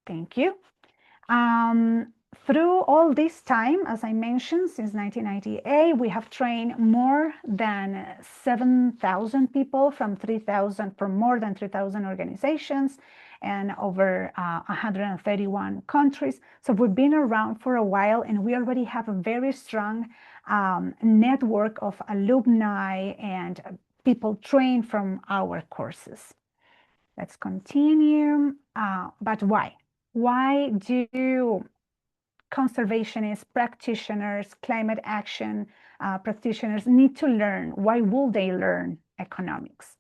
Thank you. Through all this time, as I mentioned, since 1998, we have trained more than 7,000 people from more than 3,000 organizations and over 131 countries. So we've been around for a while, and we already have a very strong network of alumni and people trained from our courses. Let's continue. But why? Why do conservationists, practitioners, climate action practitioners need to learn? Why will they learn economics?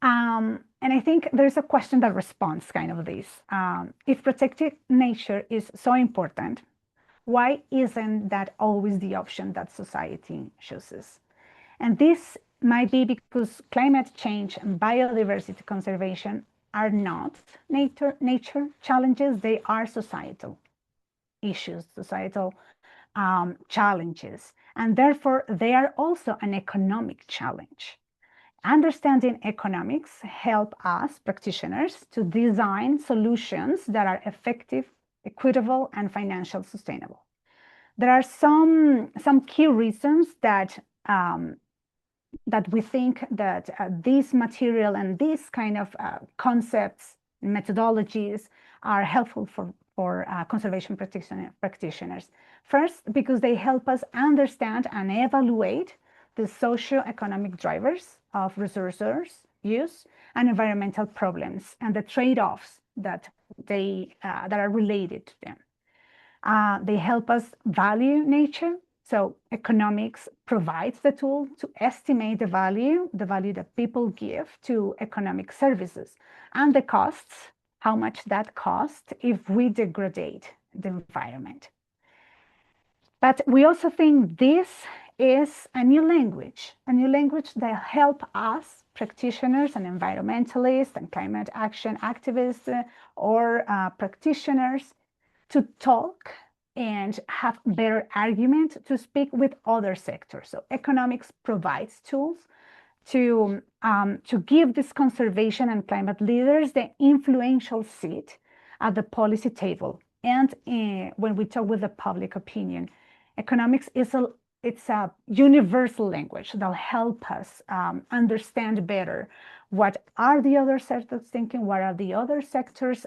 And I think there's a question that responds kind of this. If protecting nature is so important, why isn't that always the option that society chooses? And this might be because climate change and biodiversity conservation are not nature challenges, they are societal issues, societal challenges, and therefore they are also an economic challenge. Understanding economics help us practitioners to design solutions that are effective, equitable, and financially sustainable. There are some key reasons that we think that this material and these kind of concepts, methodologies are helpful for conservation practitioners. First, because they help us understand and evaluate the socio-economic drivers of resource use and environmental problems and the trade-offs that are related to them. They help us value nature. So economics provides the tool to estimate the value that people give to economic services and the costs, how much that costs if we degrade the environment. But we also think this is a new language that help us practitioners and environmentalists and climate action activists or practitioners to talk and have better argument to speak with other sectors. So economics provides tools to give this conservation and climate leaders the influential seat at the policy table. And when we talk with the public opinion, economics is a universal language that'll help us understand better what are the other sectors thinking, what are the other sectors'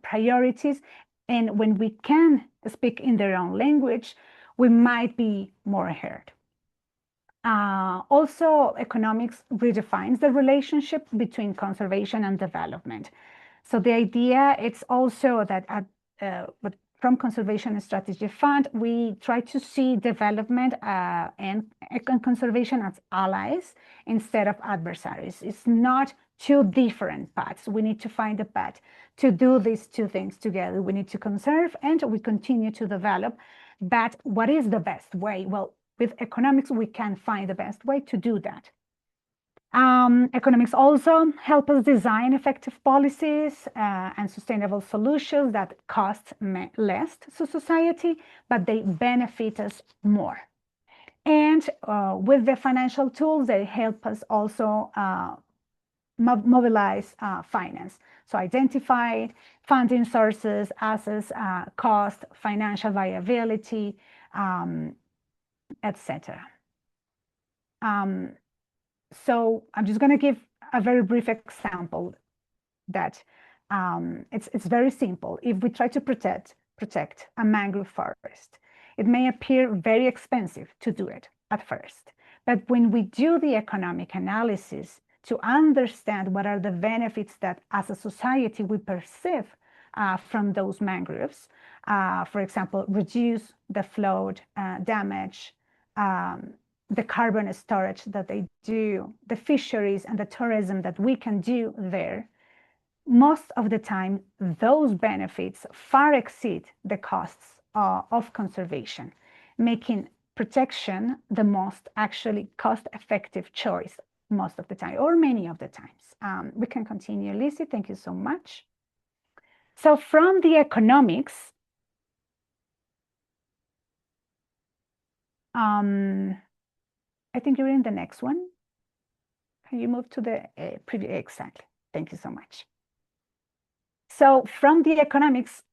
priorities. And when we can speak in their own language, we might be more heard. Also, economics redefines the relationship between conservation and development. So the idea, it's also that from Conservation Strategy Fund, we try to see development and conservation as allies instead of adversaries. It's not two different paths. We need to find a path to do these two things together. We need to conserve and we continue to develop. But what is the best way? Well, with economics, we can find the best way to do that. Economics also help us design effective policies and sustainable solutions that cost less to society, but they benefit us more. And with the financial tools, they help us also mobilize finance. So identify funding sources, assets, cost, financial viability, etc. So I'm just going to give a very brief example that it's very simple. If we try to protect a mangrove forest, it may appear very expensive to do it at first. But when we do the economic analysis to understand what are the benefits that as a society we perceive from those mangroves, for example, reduce the flood damage, the carbon storage that they do, the fisheries and the tourism that we can do there, most of the time, those benefits far exceed the costs of conservation, making protection the most actually cost-effective choice most of the time, or many of the times. We can continue, Lizzie. Thank you so much. So from the economics, I think you're in the next one. Can you move to the previous? Exactly. Thank you so much. So from the economics,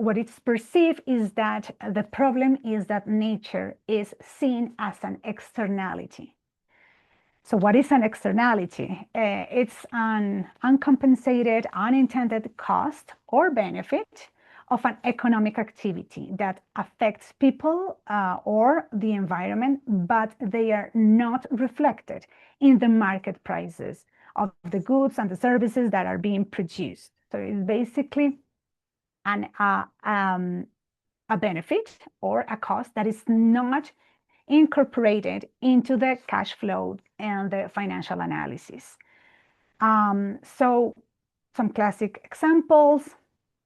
what it's perceived is that the problem is that nature is seen as an externality. So what is an externality? It's an uncompensated, unintended cost or benefit of an economic activity that affects people or the environment, but they are not reflected in the market prices of the goods and the services that are being produced. So it's basically a benefit or a cost that is not incorporated into the cash flow and the financial analysis. So some classic examples: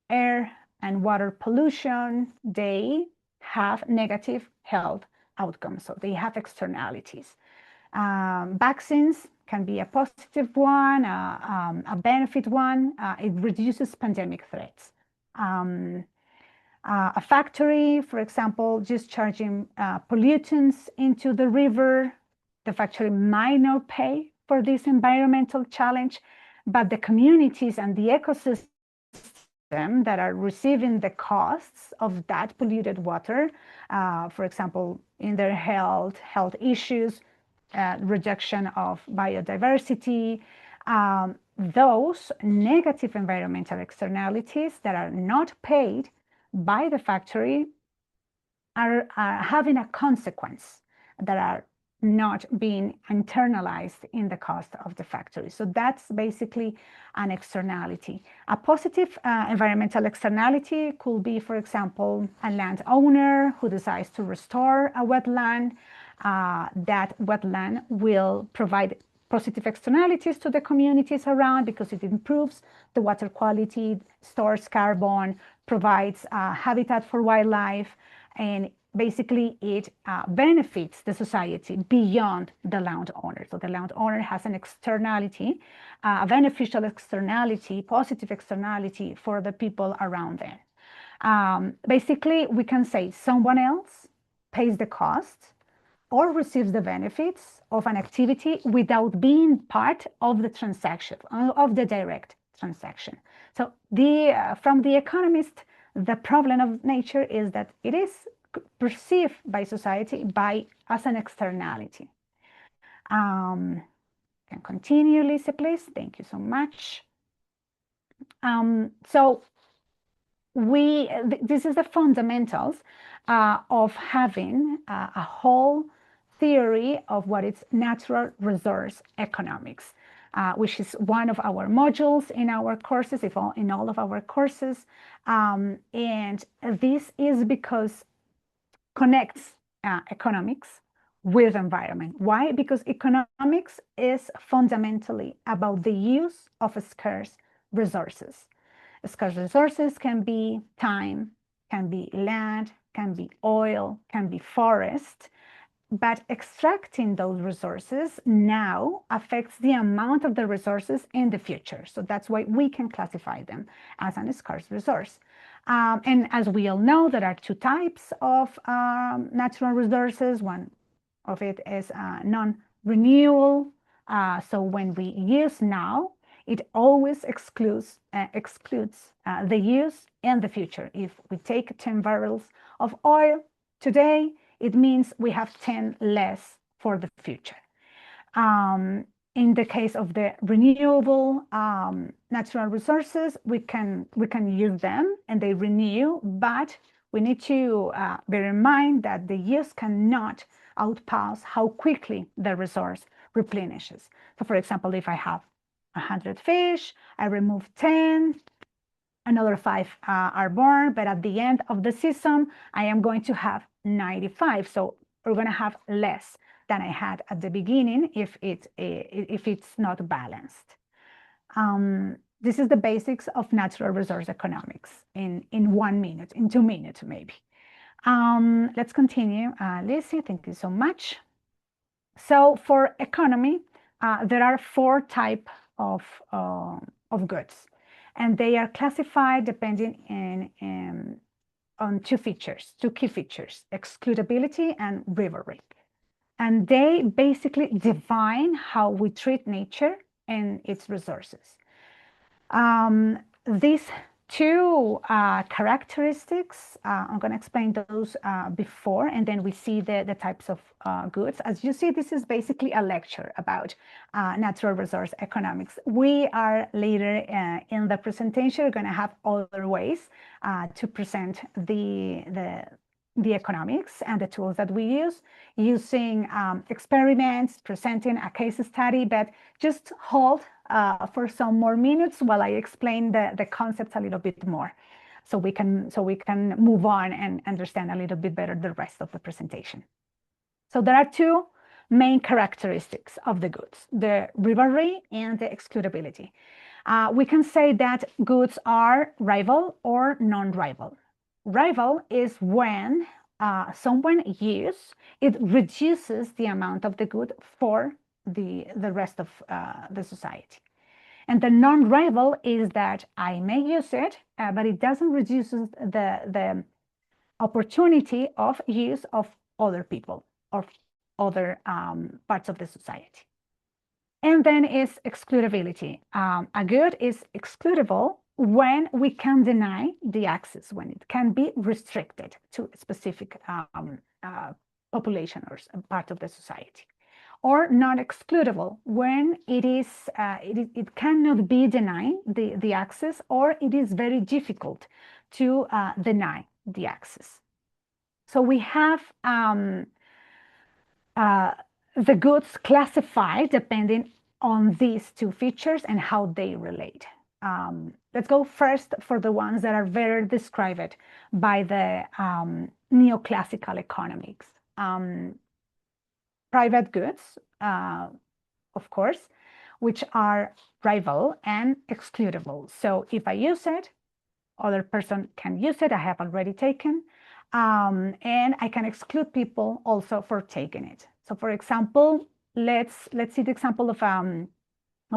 air and water pollution, they have negative health outcomes, so they have externalities. Vaccines can be a positive one, a benefit one. It reduces pandemic threats. A factory, for example, discharging pollutants into the river, the factory might not pay for this environmental challenge, but the communities and the ecosystem that are receiving the costs of that polluted water, for example, in their health issues, reduction of biodiversity, those negative environmental externalities that are not paid by the factory are having a consequence that are not being internalized in the cost of the factory. So that's basically an externality. A positive environmental externality could be, for example, a landowner who decides to restore a wetland. That wetland will provide positive externalities to the communities around because it improves the water quality, stores carbon, provides habitat for wildlife, and basically it benefits the society beyond the landowner. So the landowner has an externality, a beneficial externality, positive externality for the people around them. Basically, we can say someone else pays the cost or receives the benefits of an activity without being part of the transaction, of the direct transaction. So from the economist, the problem of nature is that it is perceived by society as an externality. Can continue, Lisa, please. Thank you so much. So this is the fundamentals of having a whole theory of what is natural resource economics, which is one of our modules in our courses, in all of our courses. And this is because connects economics with environment. Why? Because economics is fundamentally about the use of scarce resources. Scarce resources can be time, can be land, can be oil, can be forest, but extracting those resources now affects the amount of the resources in the future. So that's why we can classify them as a scarce resource. And as we all know, there are two types of natural resources. One of it is non-renewable. So when we use now, it always excludes the use in the future. If we take 10 barrels of oil today, it means we have 10 less for the future. In the case of the renewable natural resources, we can use them and they renew, but we need to bear in mind that the use cannot outpace how quickly the resource replenishes. So for example, if I have 100 fish, I remove 10, another 5 are born, but at the end of the season, I am going to have 95. So we're going to have less than I had at the beginning if it's not balanced. This is the basics of natural resource economics in 1 minute, in 2 minutes maybe. Let's continue. Lizzie, thank you so much. So for economy, there are 4 types of goods, and they are classified depending on 2 key features, excludability and rivalry. And they basically define how we treat nature and its resources. These two characteristics, I'm going to explain those before, and then we see the types of goods. As you see, this is basically a lecture about natural resource economics. We are later in the presentation going to have other ways to present the economics and the tools that we use, using experiments, presenting a case study, but just hold for some more minutes while I explain the concepts a little bit more, so we can move on and understand a little bit better the rest of the presentation. So there are two main characteristics of the goods: the rivalry and the excludability. We can say that goods are rival or non-rival. Rival is when someone uses it, reduces the amount of the good for the rest of the society. And the non-rival is that I may use it, but it doesn't reduce the opportunity of use of other people or other parts of the society. And then is excludability. A good is excludable when we can deny the access, when it can be restricted to a specific population or part of the society. Or not excludable when it cannot be denied the access, or it is very difficult to deny the access. So we have the goods classified depending on these two features and how they relate. Let's go first for the ones that are better described by the neoclassical economics. Private goods, of course, which are rival and excludable. So if I use it, other person can use it. I have already taken, and I can exclude people also for taking it. So, for example, let's see the example of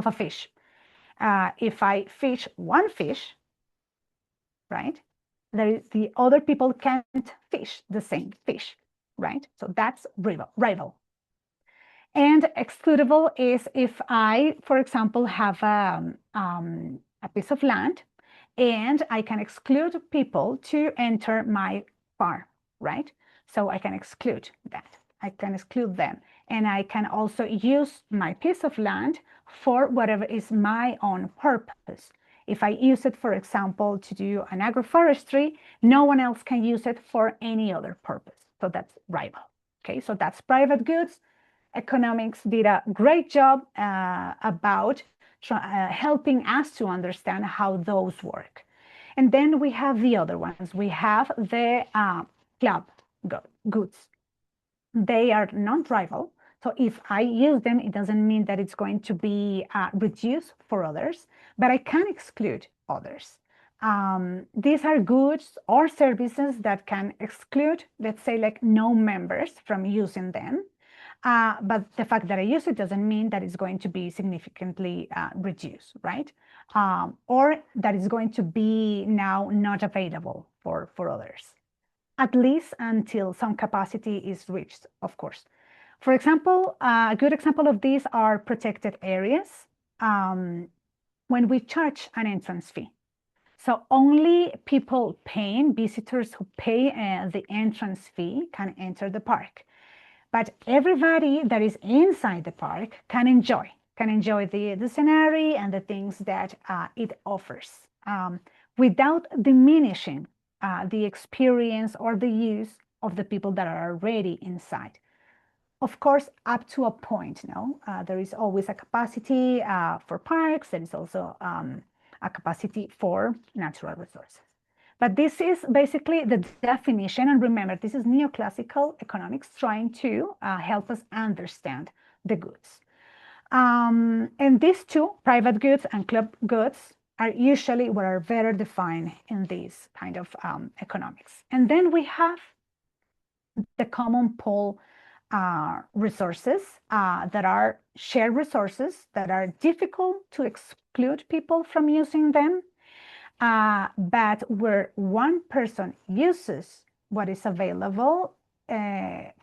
a fish. If I fish one fish, right, the other people can't fish the same fish, right? So that's rival. And excludable is if I, for example, have a piece of land and I can exclude people to enter my farm, right? So I can exclude that. I can exclude them. And I can also use my piece of land for whatever is my own purpose. If I use it, for example, to do an agroforestry, no one else can use it for any other purpose. So that's rival. Okay, so that's private goods. Economics did a great job about helping us to understand how those work. And then we have the other ones. We have the club goods. They are non-rival. So if I use them, it doesn't mean that it's going to be reduced for others, but I can exclude others. These are goods or services that can exclude, let's say, like no members from using them. But the fact that I use it doesn't mean that it's going to be significantly reduced, right? Or that it's going to be now not available for others, at least until some capacity is reached, of course. For example, a good example of these are protected areas when we charge an entrance fee. So only people paying, visitors who pay the entrance fee can enter the park. But everybody that is inside the park can enjoy the scenery and the things that it offers without diminishing the experience or the use of the people that are already inside. Of course, up to a point, no? There is always a capacity for parks. There is also a capacity for natural resources. But this is basically the definition. And remember, this is neoclassical economics trying to help us understand the goods. And these two, private goods and club goods, are usually what are better defined in this kind of economics. And then we have the common pool resources that are shared resources that are difficult to exclude people from using them. But where one person uses what is available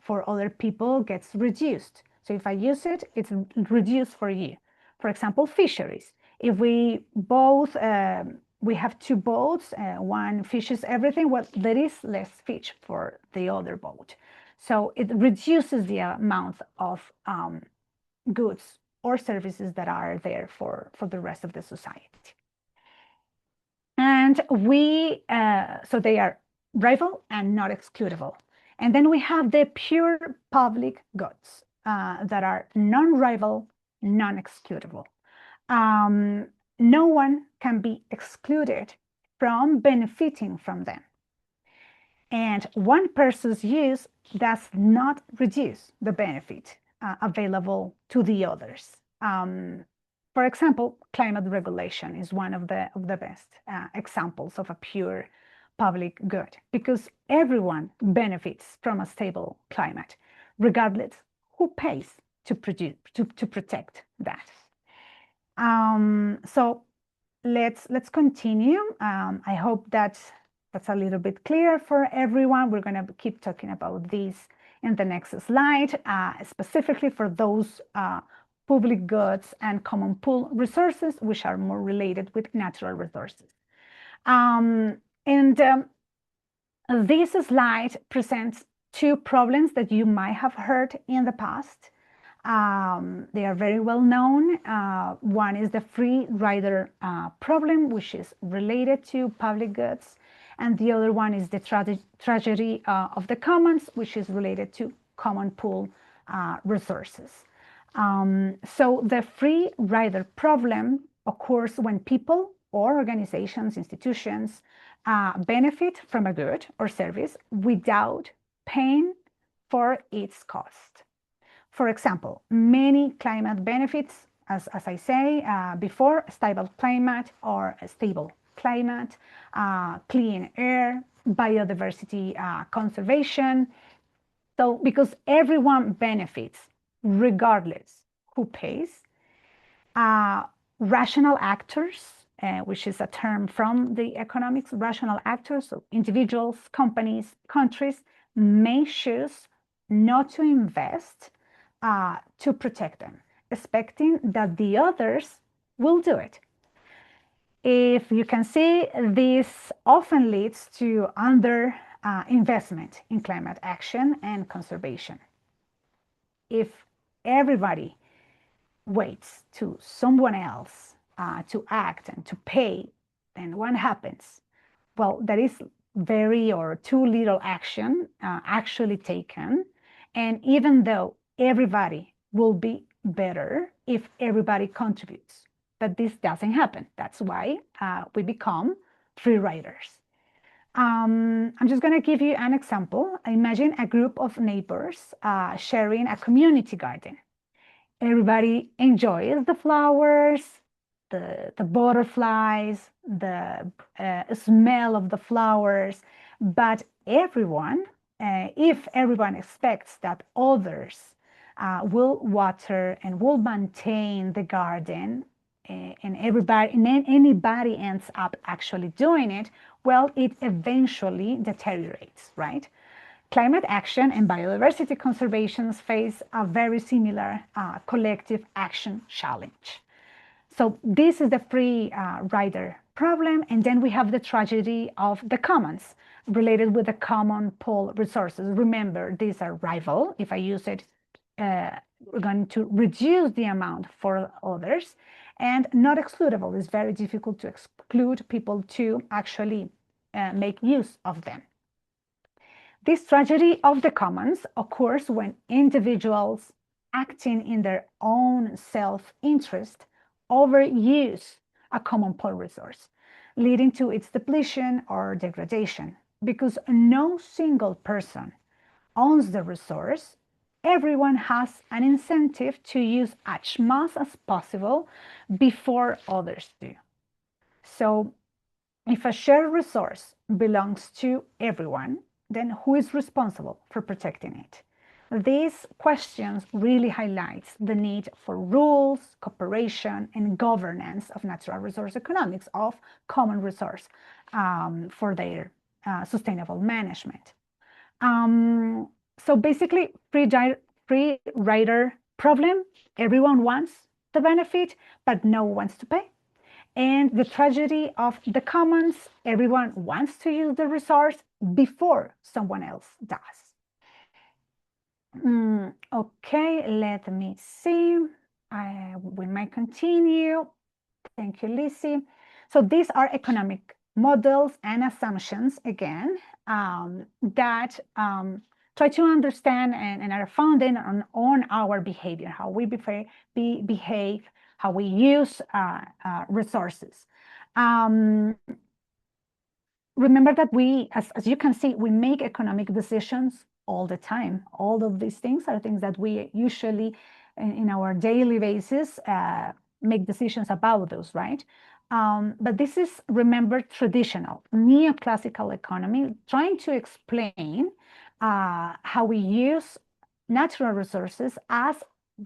for other people gets reduced. So if I use it, it's reduced for you. For example, fisheries. If we have two boats, one fishes everything, well, there is less fish for the other boat. So it reduces the amount of goods or services that are there for the rest of the society. And so they are rival and not excludable. And then we have the pure public goods that are non-rival, non-excludable. No one can be excluded from benefiting from them. And one person's use does not reduce the benefit available to the others. For example, climate regulation is one of the best examples of a pure public good, because everyone benefits from a stable climate, regardless who pays to protect that. So let's continue. I hope that's a little bit clear for everyone. We're going to keep talking about this in the next slide, specifically for those public goods and common pool resources, which are more related with natural resources. This slide presents two problems that you might have heard in the past. They are very well known. One is the free rider problem, which is related to public goods. And the other one is the tragedy of the commons, which is related to common pool resources. So the free rider problem occurs when people or organizations, institutions benefit from a good or service without paying for its cost. For example, many climate benefits, as I say before, stable climate or a stable climate, clean air, biodiversity conservation. So because everyone benefits regardless who pays, rational actors, which is a term from the economics, rational actors, so individuals, companies, countries, may choose not to invest to protect them, expecting that the others will do it. If you can see, this often leads to investment in climate action and conservation. If everybody waits to someone else to act and to pay, then what happens? Well, there is too little action actually taken. And even though everybody will be better if everybody contributes, but this doesn't happen. That's why we become free riders. I'm just going to give you an example. Imagine a group of neighbors sharing a community garden. Everybody enjoys the flowers, the butterflies, the smell of the flowers, but if everyone expects that others will water and will maintain the garden, and anybody ends up actually doing it, well, it eventually deteriorates, right? Climate action and biodiversity conservation face a very similar collective action challenge. So this is the free rider problem. And then we have the tragedy of the commons related with the common pool resources. Remember, these are rival. If I use it, we're going to reduce the amount for others. And not excludable. It's very difficult to exclude people to actually make use of them. This tragedy of the commons occurs when individuals acting in their own self-interest overuse a common pool resource, leading to its depletion or degradation. Because no single person owns the resource, everyone has an incentive to use as much as possible before others do. So if a shared resource belongs to everyone, then who is responsible for protecting it? These questions really highlights the need for rules, cooperation, and governance of natural resource economics, of common resource for their sustainable management. So basically, free rider problem, everyone wants the benefit, but no one wants to pay. and the tragedy of the commons. Everyone wants to use the resource before someone else does. Okay, let me see. We might continue. Thank you, Lizzie. So these are economic models and assumptions, again, that try to understand and are founded on our behavior, how we behave, how we use resources. Remember that we, as you can see, we make economic decisions all the time. All of these things are things that we usually, in our daily basis, make decisions about those, right? But this is, remember, traditional neoclassical economy, trying to explain how we use natural resources as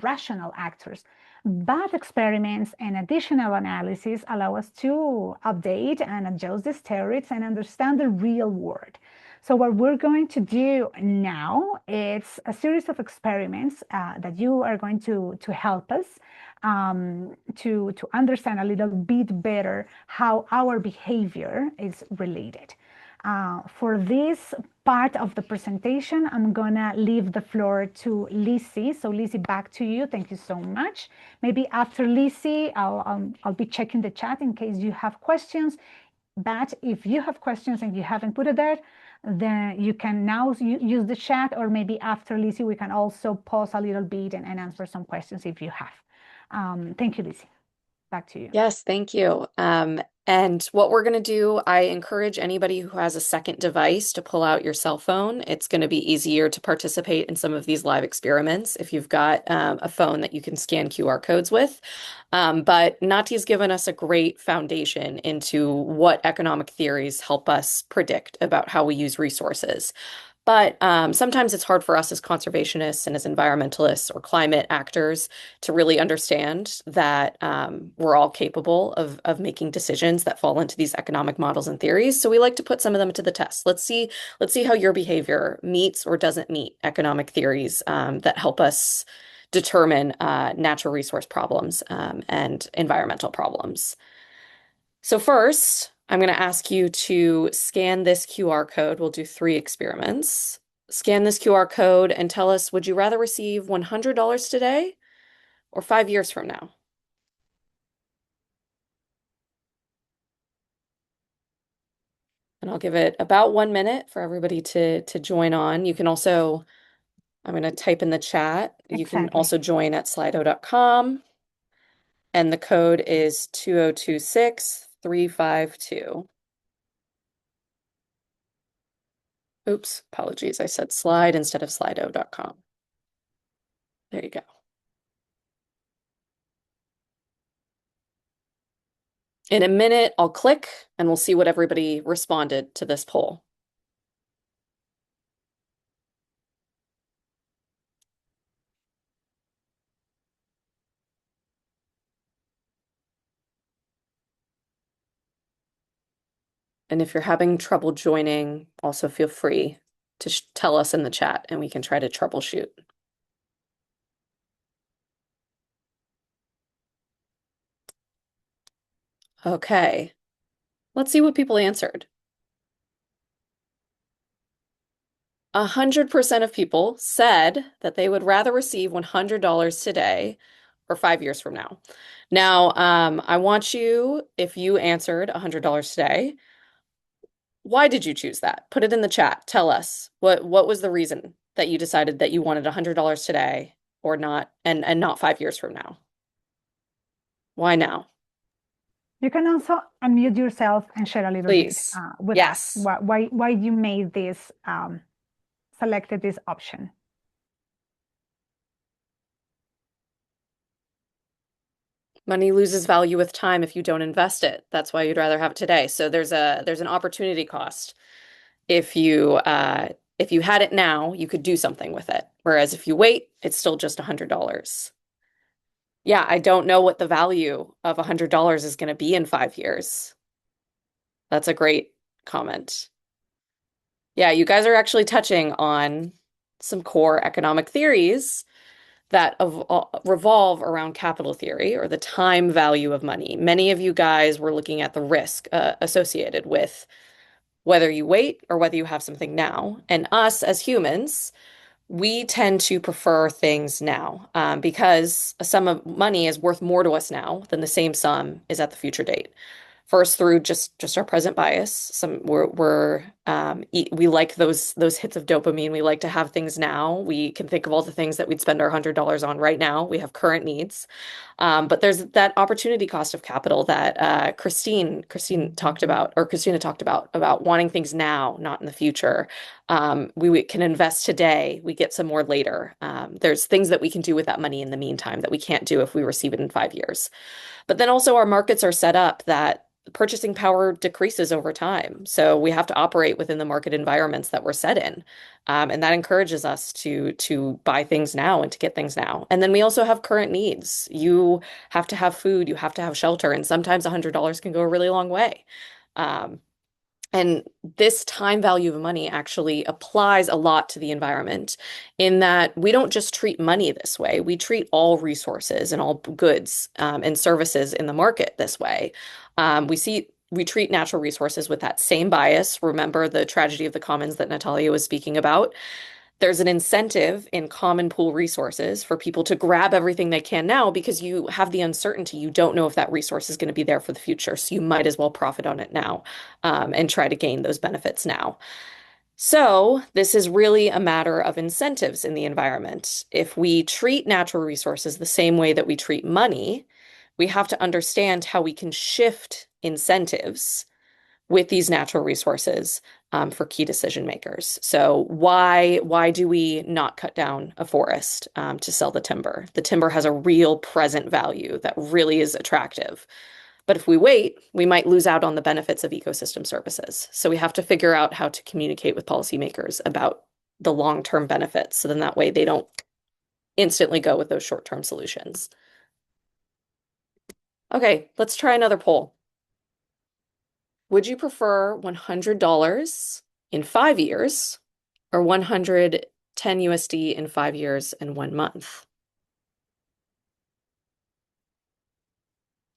rational actors. But experiments and additional analysis allow us to update and adjust these theories and understand the real world. So what we're going to do now is a series of experiments that you are going to help us to understand a little bit better how our behavior is related. For this part of the presentation, I'm gonna leave the floor to Lizzie. So Lizzie, back to you. Thank you so much. Maybe after Lizzie, I'll be checking the chat in case you have questions. But if you have questions and you haven't put it there, then you can now use the chat, or maybe after Lizzie, we can also pause a little bit and answer some questions if you have. Thank you, Lizzie. Back to you. Yes, thank you. And what we're going to do, I encourage anybody who has a second device to pull out your cell phone. It's going to be easier to participate in some of these live experiments if you've got a phone that you can scan QR codes with. But Nati's given us a great foundation into what economic theories help us predict about how we use resources. But sometimes it's hard for us as conservationists and as environmentalists or climate actors to really understand that we're all capable of making decisions that fall into these economic models and theories. So we like to put some of them to the test. Let's see how your behavior meets or doesn't meet economic theories that help us determine natural resource problems and environmental problems. So first, I'm going to ask you to scan this QR code. We'll do 3 experiments. Scan this QR code and tell us, would you rather receive $100 today or 5 years from now? And I'll give it about 1 minute for everybody to join on. You can also, I'm going to type in the chat. You can Exactly. also join at slido.com. And the code is 2026352. Oops, apologies. I said slide instead of slido.com. There you go. In a minute, I'll click and we'll see what everybody responded to this poll. And if you're having trouble joining, also feel free to tell us in the chat and we can try to troubleshoot. Okay, let's see what people answered. 100% of people said that they would rather receive $100 today or 5 years from now. Now, I want you, if you answered $100 today, why did you choose that? Put it in the chat. Tell us what was the reason that you decided that you wanted $100 today or not, and not 5 years from now? Why now? You can also unmute yourself and share a little bit Please. with us Yes. why you made this selected this option. Money loses value with time if you don't invest it. That's why you'd rather have it today. So there's an opportunity cost. If you had it now, you could do something with it. Whereas if you wait, it's still just $100. Yeah, I don't know what the value of $100 is going to be in 5 years. That's a great comment. Yeah, you guys are actually touching on some core economic theories that revolve around capital theory or the time value of money. Many of you guys were looking at the risk associated with whether you wait or whether you have something now. And us as humans, we tend to prefer things now because a sum of money is worth more to us now than the same sum is at the future date. First, through just our present bias. We like those hits of dopamine. We like to have things now. We can think of all the things that we'd spend our $100 on right now. We have current needs. But there's that opportunity cost of capital that Christine talked about, or Christina talked about wanting things now, not in the future. We can invest today. We get some more later. There's things that we can do with that money in the meantime that we can't do if we receive it in 5 years. But then also our markets are set up that purchasing power decreases over time. So we have to operate within the market environments that we're set in. And that encourages us to buy things now and to get things now. And then we also have current needs. You have to have food, you have to have shelter, and sometimes $100 can go a really long way. Um, and this time value of money actually applies a lot to the environment in that we don't just treat money this way. We treat all resources and all goods and services in the market this way. We treat natural resources with that same bias. Remember the tragedy of the commons that Natalia was speaking about? There's an incentive in common pool resources for people to grab everything they can now because you have the uncertainty. You don't know if that resource is going to be there for the future. So you might as well profit on it now and try to gain those benefits now. So this is really a matter of incentives in the environment. If we treat natural resources the same way that we treat money, we have to understand how we can shift incentives with these natural resources for key decision makers. So why do we not cut down a forest to sell the timber? The timber has a real present value that really is attractive. But if we wait, we might lose out on the benefits of ecosystem services. So we have to figure out how to communicate with policymakers about the long-term benefits. So then that way they don't instantly go with those short-term solutions. Okay, let's try another poll. Would you prefer $100 in 5 years or 110 USD in 5 years and 1 month?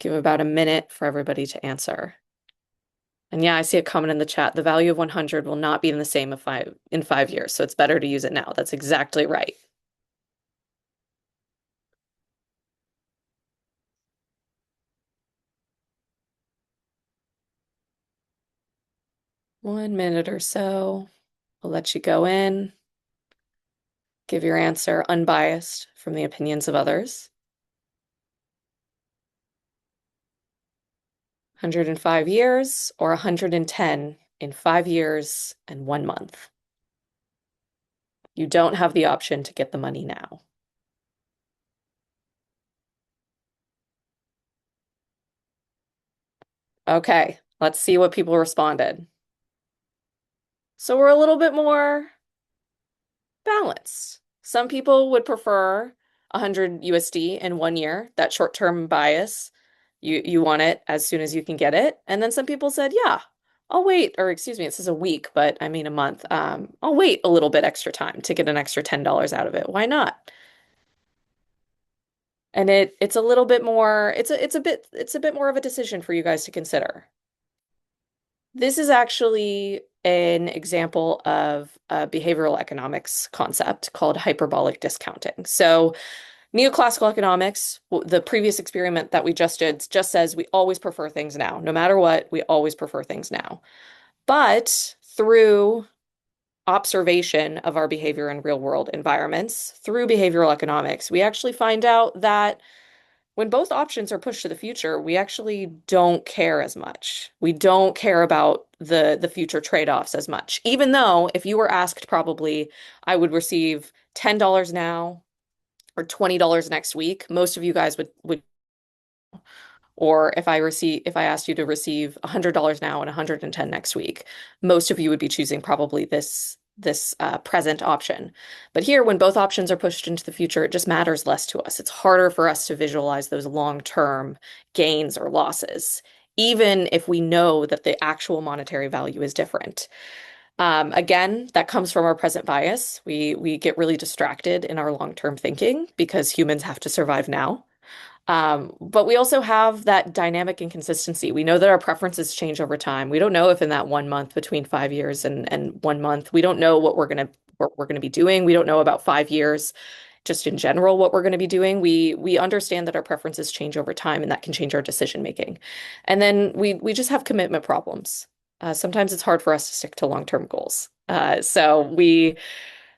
Give about a minute for everybody to answer. And yeah, I see a comment in the chat. The value of 100 will not be in the same in 5 years, so it's better to use it now. That's exactly right. One minute or so. We'll let you go in. Give your answer unbiased from the opinions of others. 105 years or 110 in 5 years and 1 month. You don't have the option to get the money now. Okay, let's see what people responded. So we're a little bit more balanced. Some people would prefer 100 USD in 1 year, that short-term bias. You want it as soon as you can get it. And then some people said, yeah, I'll wait, or excuse me, it says a week, but I mean a month. I'll wait a little bit extra time to get an extra $10 out of it. Why not? And it's a little bit more, it's a bit more of a decision for you guys to consider. This is actually an example of a behavioral economics concept called hyperbolic discounting. So neoclassical economics, the previous experiment that we just did, just says we always prefer things now. No matter what, we always prefer things now. But through observation of our behavior in real world environments, through behavioral economics, we actually find out that when both options are pushed to the future, we actually don't care as much. We don't care about the future trade-offs as much. Even though if you were asked probably, I would receive $10 now or $20 next week, most of you guys would or if I asked you to receive $100 now and 110 next week, most of you would be choosing probably this present option. But here, when both options are pushed into the future, it just matters less to us. It's harder for us to visualize those long-term gains or losses, even if we know that the actual monetary value is different. Again, that comes from our present bias. We get really distracted in our long-term thinking because humans have to survive now. But we also have that dynamic inconsistency. We know that our preferences change over time. We don't know if in that 1 month between 5 years and 1 month, we don't know what we're gonna be doing. We don't know about 5 years, just in general, what we're going to be doing. We understand that our preferences change over time, and that can change our decision making. And then we just have commitment problems. Sometimes it's hard for us to stick to long-term goals. So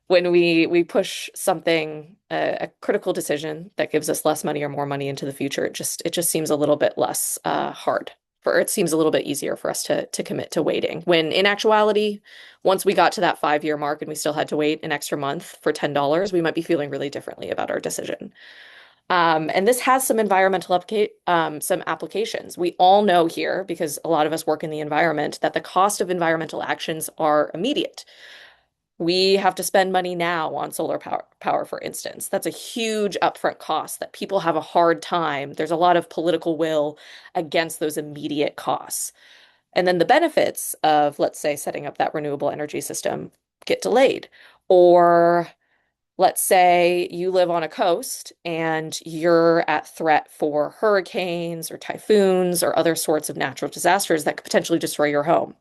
when we push something, a critical decision that gives us less money or more money into the future, it just seems a little bit less hard. It seems a little bit easier for us to commit to waiting. When in actuality, once we got to that 5 year mark and we still had to wait an extra month for $10, we might be feeling really differently about our decision. And this has some applications. We all know here, because a lot of us work in the environment, that the cost of environmental actions are immediate. We have to spend money now on solar power, for instance. That's a huge upfront cost that people have a hard time. There's a lot of political will against those immediate costs. And then the benefits of, let's say, setting up that renewable energy system get delayed. Or let's say you live on a coast and you're at threat for hurricanes or typhoons or other sorts of natural disasters that could potentially destroy your home.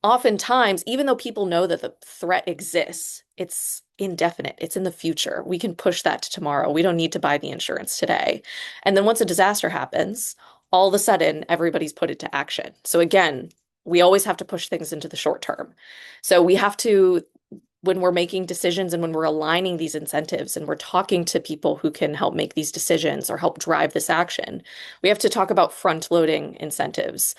Oftentimes, even though people know that the threat exists, it's indefinite. It's in the future. We can push that to tomorrow. We don't need to buy the insurance today. And then once a disaster happens, all of a sudden, everybody's put into action. So again, we always have to push things into the short term. So we have to, when we're making decisions and when we're aligning these incentives and we're talking to people who can help make these decisions or help drive this action, we have to talk about front-loading incentives,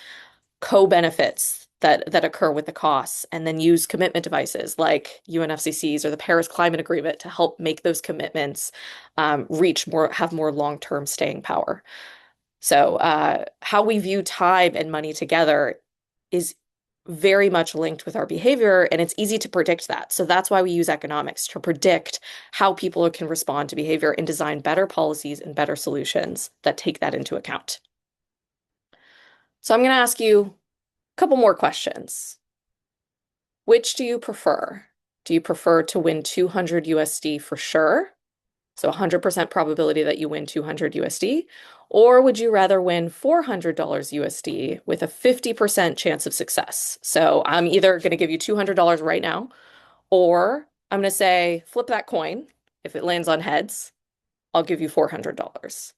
co-benefits that occur with the costs, and then use commitment devices like UNFCCC's or the Paris Climate Agreement to help make those commitments have more long-term staying power. So how we view time and money together is very much linked with our behavior, and it's easy to predict that. So that's why we use economics to predict how people can respond to behavior and design better policies and better solutions that take that into account. So I'm going to ask you couple more questions. Which do you prefer? Do you prefer to win 200 USD for sure? So 100% probability that you win 200 USD? Or would you rather win $400 USD with a 50% chance of success? So I'm either going to give you $200 right now, or I'm going to say, flip that coin. If it lands on heads, I'll give you $400.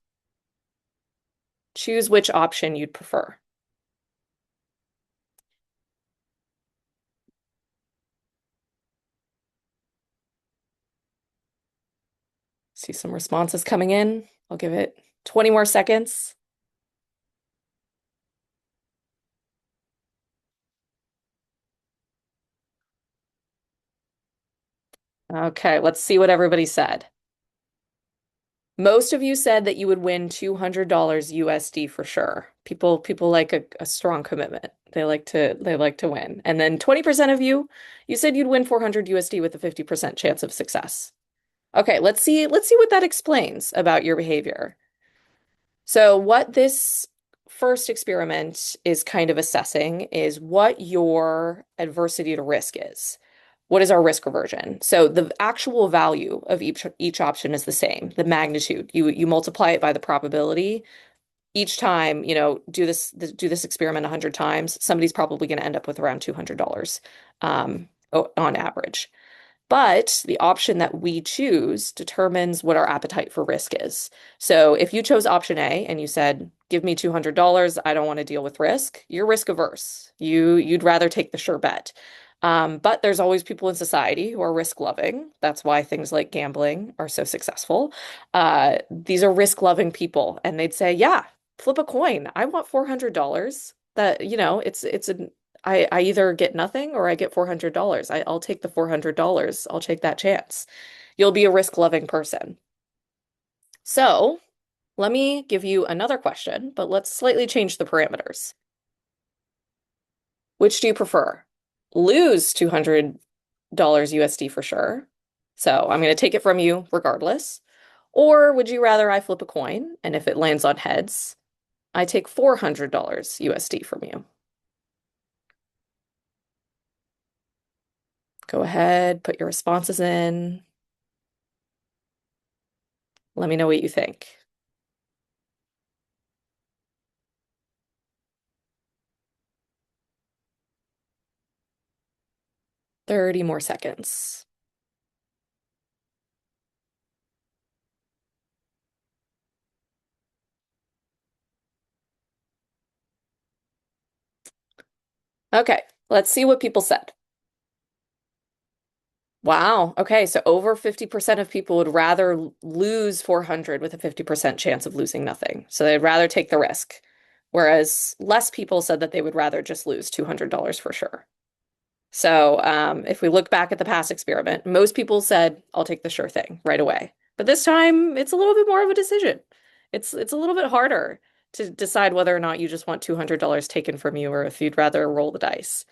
Choose which option you'd prefer. See some responses coming in. I'll give it 20 more seconds. Okay, let's see what everybody said. Most of you said that you would win $200 USD for sure. People like a strong commitment. They like to win. And then 20% of you said you'd win 400 USD with a 50% chance of success. Okay, let's see what that explains about your behavior. So what this first experiment is kind of assessing is what your adversity to risk is. What is our risk aversion? So the actual value of each option is the same, the magnitude. You multiply it by the probability. Each time, do this experiment 100 times, somebody's probably going to end up with around $200 on average. But the option that we choose determines what our appetite for risk is. So if you chose option A and you said, give me $200, I don't want to deal with risk, you're risk averse. You'd rather take the sure bet. But there's always people in society who are risk loving. That's why things like gambling are so successful. These are risk loving people, and they'd say, yeah, flip a coin. I want $400. That, I either get nothing or I get $400. I'll take the $400. I'll take that chance. You'll be a risk-loving person. So let me give you another question, but let's slightly change the parameters. Which do you prefer? Lose $200 USD for sure. So I'm going to take it from you regardless. Or would you rather I flip a coin, and if it lands on heads, I take $400 USD from you? Go ahead, put your responses in. Let me know what you think. 30 more seconds. Okay, let's see what people said. Wow. Okay, so over 50% of people would rather lose 400 with a 50% chance of losing nothing. So they'd rather take the risk. Whereas less people said that they would rather just lose $200 for sure. So if we look back at the past experiment, most people said, I'll take the sure thing right away. But this time, it's a little bit more of a decision. It's a little bit harder to decide whether or not you just want $200 taken from you or if you'd rather roll the dice.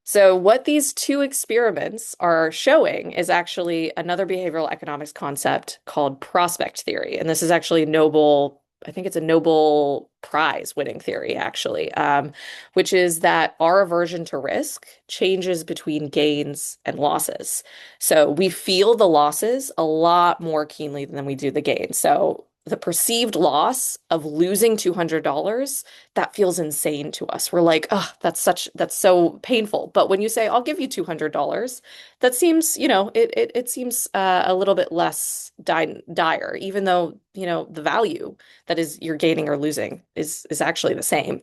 So, what these two experiments are showing is actually another behavioral economics concept called prospect theory. And this is actually Nobel, I think it's a Nobel Prize winning theory, actually, which is that our aversion to risk changes between gains and losses. So, we feel the losses a lot more keenly than we do the gains. So, the perceived loss of losing $200, that feels insane to us. We're like, oh, that's so painful. But when you say, I'll give you $200, that seems, it seems a little bit less dire, even though, the value that is you're gaining or losing is actually the same.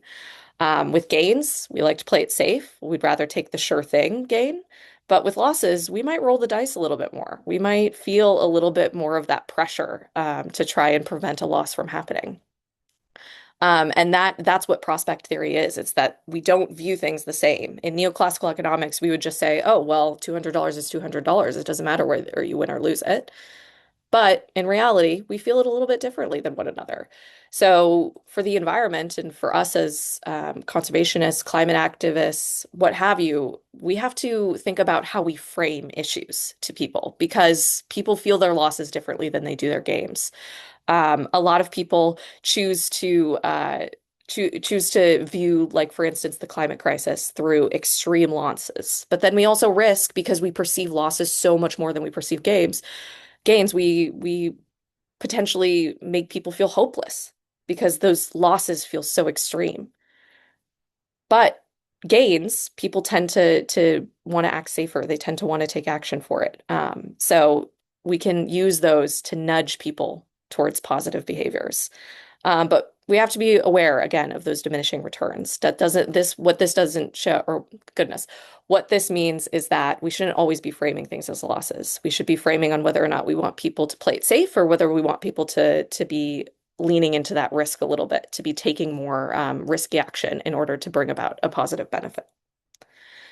With gains, we like to play it safe. We'd rather take the sure thing gain. But with losses, we might roll the dice a little bit more. We might feel a little bit more of that pressure to try and prevent a loss from happening. And that's what prospect theory is. It's that we don't view things the same. In neoclassical economics, we would just say, oh, well, $200 is $200. It doesn't matter whether you win or lose it. But in reality, we feel it a little bit differently than one another. So for the environment and for us as conservationists, climate activists, what have you, we have to think about how we frame issues to people because people feel their losses differently than they do their gains. A lot of people choose to view, like, for instance, the climate crisis through extreme losses. But then we also risk because we perceive losses so much more than we perceive gains, we potentially make people feel hopeless because those losses feel so extreme. But gains, people tend to want to act safer. They tend to want to take action for it. So we can use those to nudge people towards positive behaviors. But we have to be aware again of those diminishing returns. That doesn't this what this doesn't show, or goodness, what this means is that we shouldn't always be framing things as losses. We should be framing on whether or not we want people to play it safe or whether we want people to be leaning into that risk a little bit, to be taking more risky action in order to bring about a positive benefit.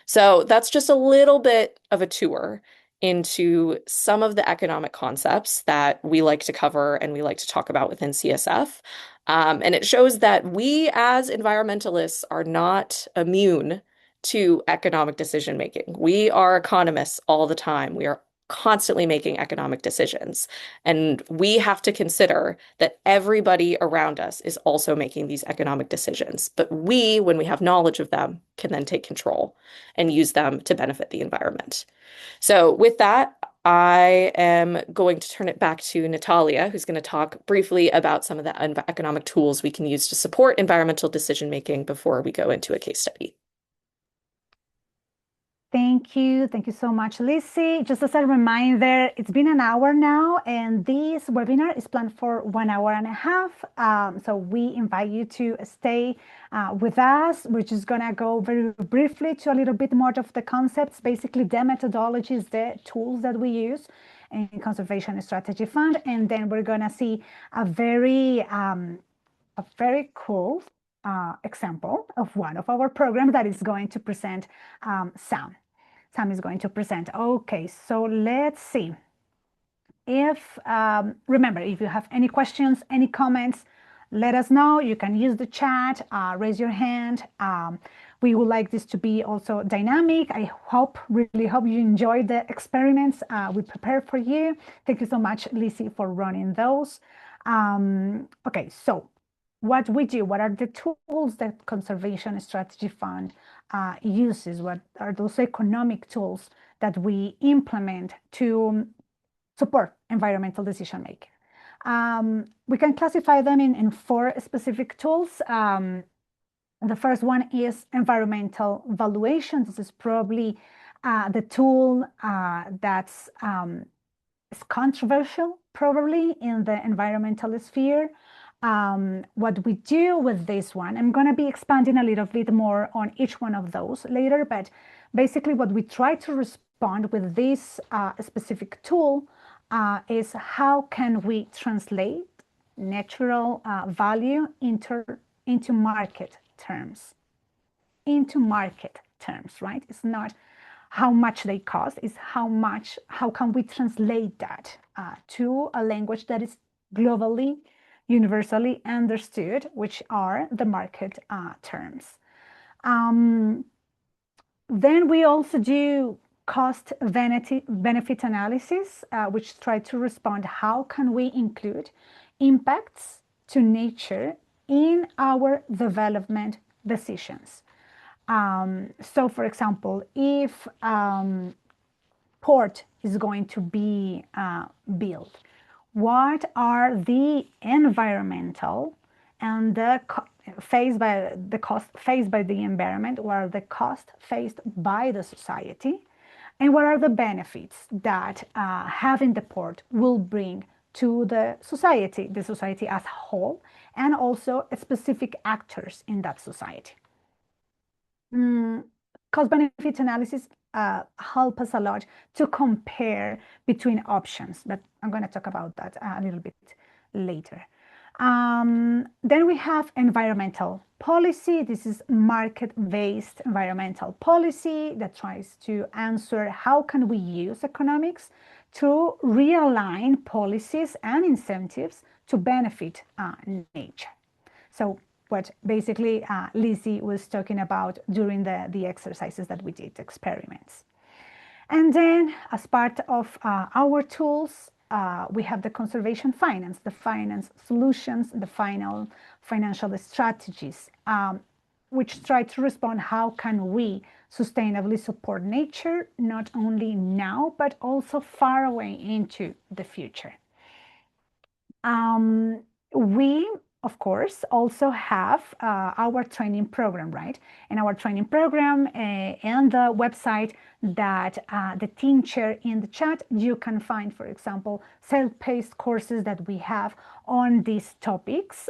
So that's just a little bit of a tour into some of the economic concepts that we like to cover and we like to talk about within CSF. And it shows that we as environmentalists are not immune to economic decision making. We are economists all the time. We are constantly making economic decisions. And we have to consider that everybody around us is also making these economic decisions. But we, when we have knowledge of them, can then take control and use them to benefit the environment. So, with that, I am going to turn it back to Natalia, who's going to talk briefly about some of the economic tools we can use to support environmental decision making before we go into a case study. Thank you. Thank you so much, Lizzie. Just as a reminder, it's been an hour now, and this webinar is planned for 1 hour and a half. So we invite you to stay with us. We're just going to go very briefly to a little bit more of the concepts, basically the methodologies, the tools that we use in Conservation Strategy Fund. And then we're going to see a very cool example of one of our programs that is going to present Sam. Sam is going to present. Okay, so let's see. If remember, if you have any questions, any comments, let us know. You can use the chat, raise your hand. We would like this to be also dynamic. I really hope you enjoyed the experiments we prepared for you. Thank you so much, Lizzie, for running those. Okay, so what we do, what are the tools that Conservation Strategy Fund uses? What are those economic tools that we implement to support environmental decision making. We can classify them in 4 specific tools. The first one is environmental valuation. This is probably the tool that's is controversial, probably, in the environmental sphere. What we do with this one, I'm going to be expanding a little bit more on each one of those later, but basically what we try to respond with this specific tool is how can we translate natural value into market terms. Right? It's not how much they cost, it's how can we translate that to a language that is globally, universally understood, which are the market terms. Then we also do cost benefit analysis, which try to respond how can we include impacts to nature in our development decisions. So for example, if port is going to be built, what are the environmental and the cost faced by the environment, what are the costs faced by the society, and what are the benefits that having the port will bring to the society as a whole, and also specific actors in that society. Cost benefit analysis help us a lot to compare between options, but I'm going to talk about that a little bit later. Then we have environmental policy. This is market-based environmental policy that tries to answer how can we use economics to realign policies and incentives to benefit nature. So what basically Lizzie was talking about during the exercises that we did, experiments. And then as part of our tools, we have the conservation finance, the finance solutions, the financial strategies, which try to respond how can we sustainably support nature, not only now, but also far away into the future. We, of course, also have our training program, right? And our training program and the website that the team share in the chat, you can find, for example, self-paced courses that we have on these topics.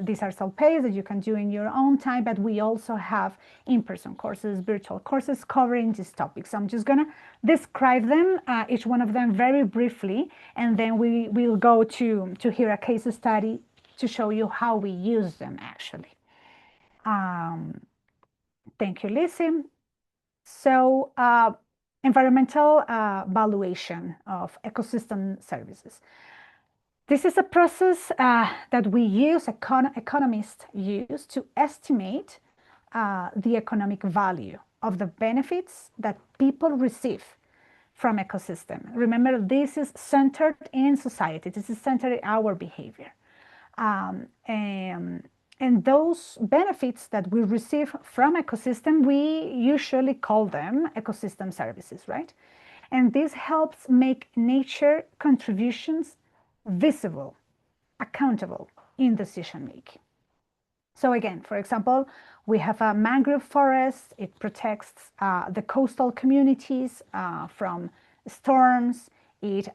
These are self-paced that you can do in your own time, but we also have in-person courses, virtual courses covering these topics. I'm just gonna describe them, each one of them very briefly, and then we will go to hear a case study to show you how we use them actually. Thank you, Lizzie. So environmental valuation of ecosystem services. This is a process that we use, economists use, to estimate the economic value of the benefits that people receive from ecosystem. Remember, this is centered in society. This is centered in our behavior. And those benefits that we receive from ecosystem, we usually call them ecosystem services, right? And this helps make nature contributions visible, accountable in decision making. So again, for example, we have a mangrove forest. It protects the coastal communities from storms. It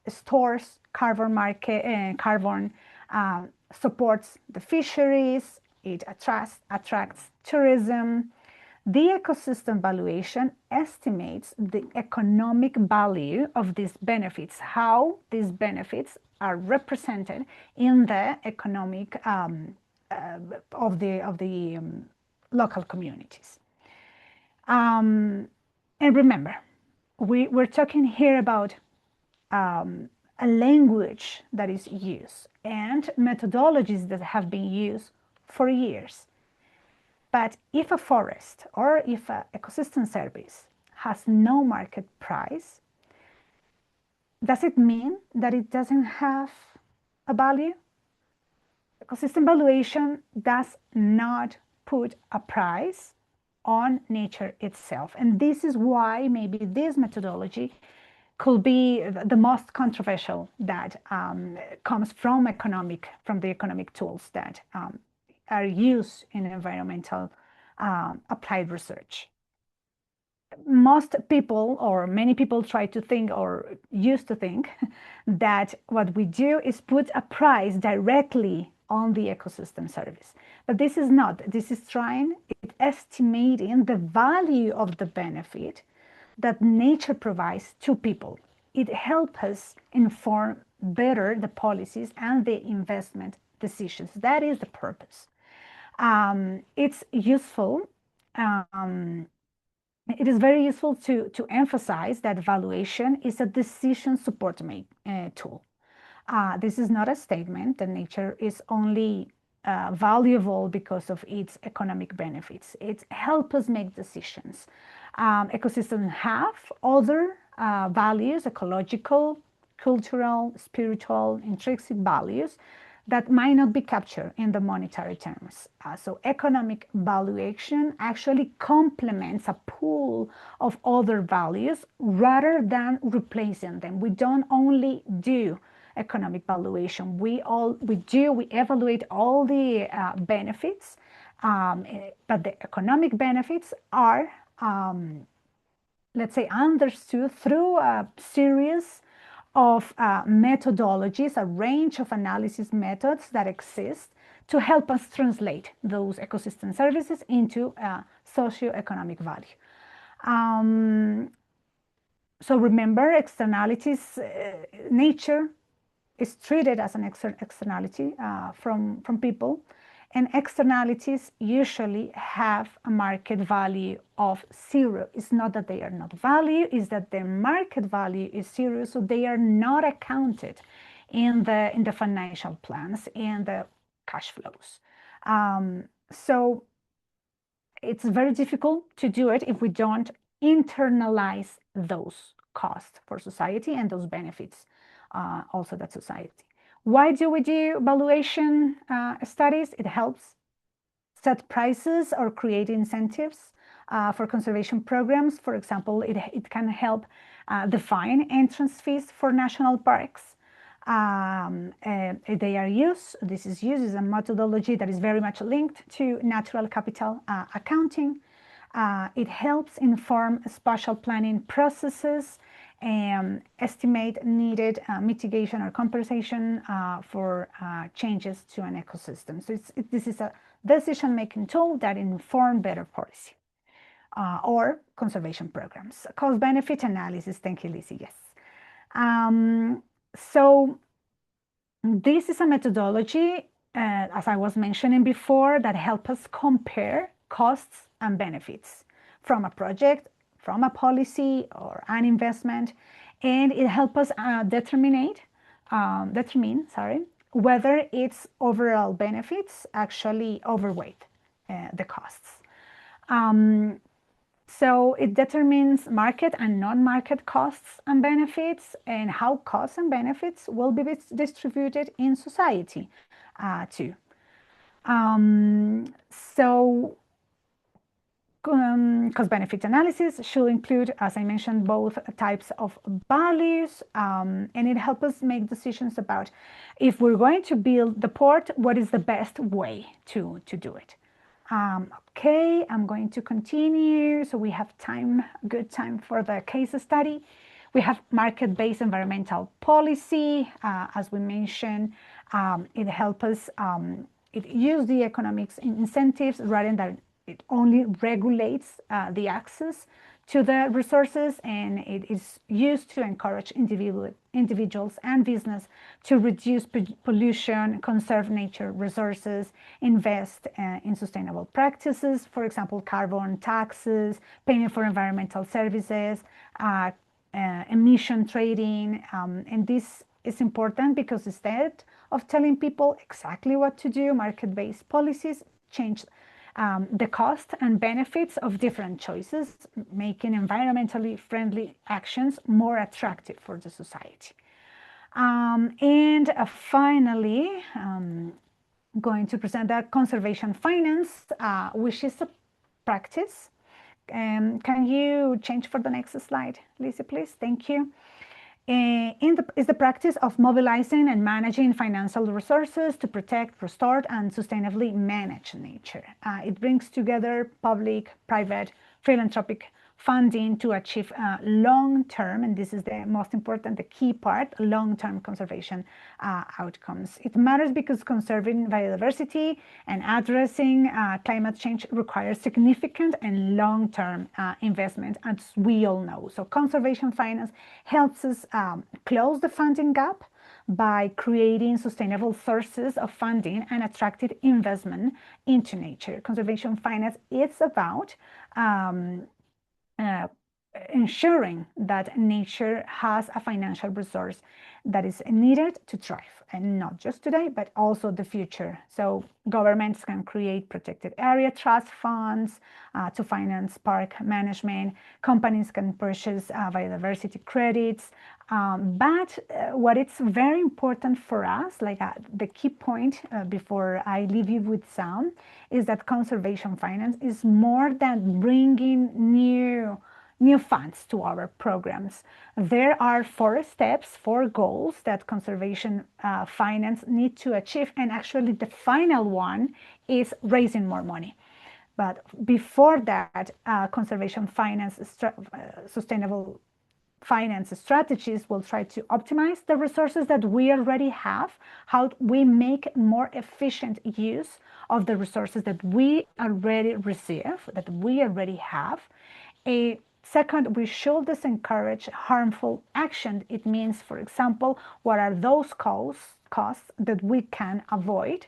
stores carbon, supports the fisheries. It attracts tourism. The ecosystem valuation estimates the economic value of these benefits, how these benefits are represented in the economic of the local communities. And remember, we're talking here about a language that is used and methodologies that have been used for years. But if a forest or if an ecosystem service has no market price, does it mean that it doesn't have a value? Ecosystem valuation does not put a price on nature itself. And this is why maybe this methodology could be the most controversial that comes from the economic tools that are used in environmental applied research. Most people, or many people, try to think or used to think that what we do is put a price directly on the ecosystem service. But this is not. This is estimating the value of the benefit that nature provides to people. It helps us inform better the policies and the investment decisions. That is the purpose. It's useful. It is very useful to emphasize that valuation is a decision support tool. This is not a statement that nature is only valuable because of its economic benefits. It helps us make decisions. Ecosystems have other values, ecological, cultural, spiritual, intrinsic values that might not be captured in the monetary terms. So economic valuation actually complements a pool of other values rather than replacing them. We don't only do economic valuation. We evaluate all the benefits, but the economic benefits are, let's say, understood through a series of methodologies, a range of analysis methods that exist to help us translate those ecosystem services into socioeconomic value. So remember, externalities, nature is treated as an externality from people, and externalities usually have a market value of 0. It's not that they are not value, it's that their market value is 0, so they are not accounted in the financial plans and the cash flows. So it's very difficult to do it if we don't internalize those costs for society and those benefits also that society. Why do we do valuation studies? It helps set prices or create incentives for conservation programs. For example, it can help define entrance fees for national parks. This is used as a methodology that is very much linked to natural capital accounting. It helps inform spatial planning processes and estimate needed mitigation or compensation for changes to an ecosystem. So this is a decision-making tool that informs better policy or conservation programs. Cost-benefit analysis, thank you, Lizzie, yes. So this is a methodology, as I was mentioning before, that helps us compare costs and benefits from a project, from a policy or an investment, and it helps us determine whether its overall benefits actually overweight the costs. So it determines market and non-market costs and benefits, and how costs and benefits will be distributed in society too. So cost-benefit analysis should include, as I mentioned, both types of values, and it helps us make decisions about if we're going to build the port, what is the best way to do it. Okay, I'm going to continue. So we have good time for the case study. We have market-based environmental policy. As we mentioned, it helps us, it uses the economics incentives rather than it only regulates the access to the resources, and it is used to encourage individuals and business to reduce pollution, conserve nature resources, invest in sustainable practices, for example, carbon taxes, payment for environmental services, emission trading. And this is important because instead of telling people exactly what to do, market-based policies change the cost and benefits of different choices, making environmentally friendly actions more attractive for the society. And finally, I'm going to present that conservation finance, which is a practice. Can you change for the next slide, Lizzie, please? Thank you. Is the practice of mobilizing and managing financial resources to protect, restore, and sustainably manage nature. It brings together public, private, philanthropic funding to achieve long-term, and this is the most important, the key part, long-term conservation outcomes. It matters because conserving biodiversity and addressing climate change requires significant and long-term investment, as we all know. So conservation finance helps us close the funding gap by creating sustainable sources of funding and attractive investment into nature. Conservation finance is about ensuring that nature has a financial resource that is needed to thrive, and not just today, but also the future. So governments can create protected area trust funds to finance park management. Companies can purchase biodiversity credits. But what is very important for us, like the key point before I leave you with some, is that conservation finance is more than bringing new funds to our programs. There are 4 steps, 4 goals that conservation finance need to achieve, and actually the final one is raising more money. But before that, conservation finance, sustainable finance strategies will try to optimize the resources that we already have, how we make more efficient use of the resources that we already receive, that we already have. Second, we should disencourage harmful action. It means, for example, what are those costs that we can avoid?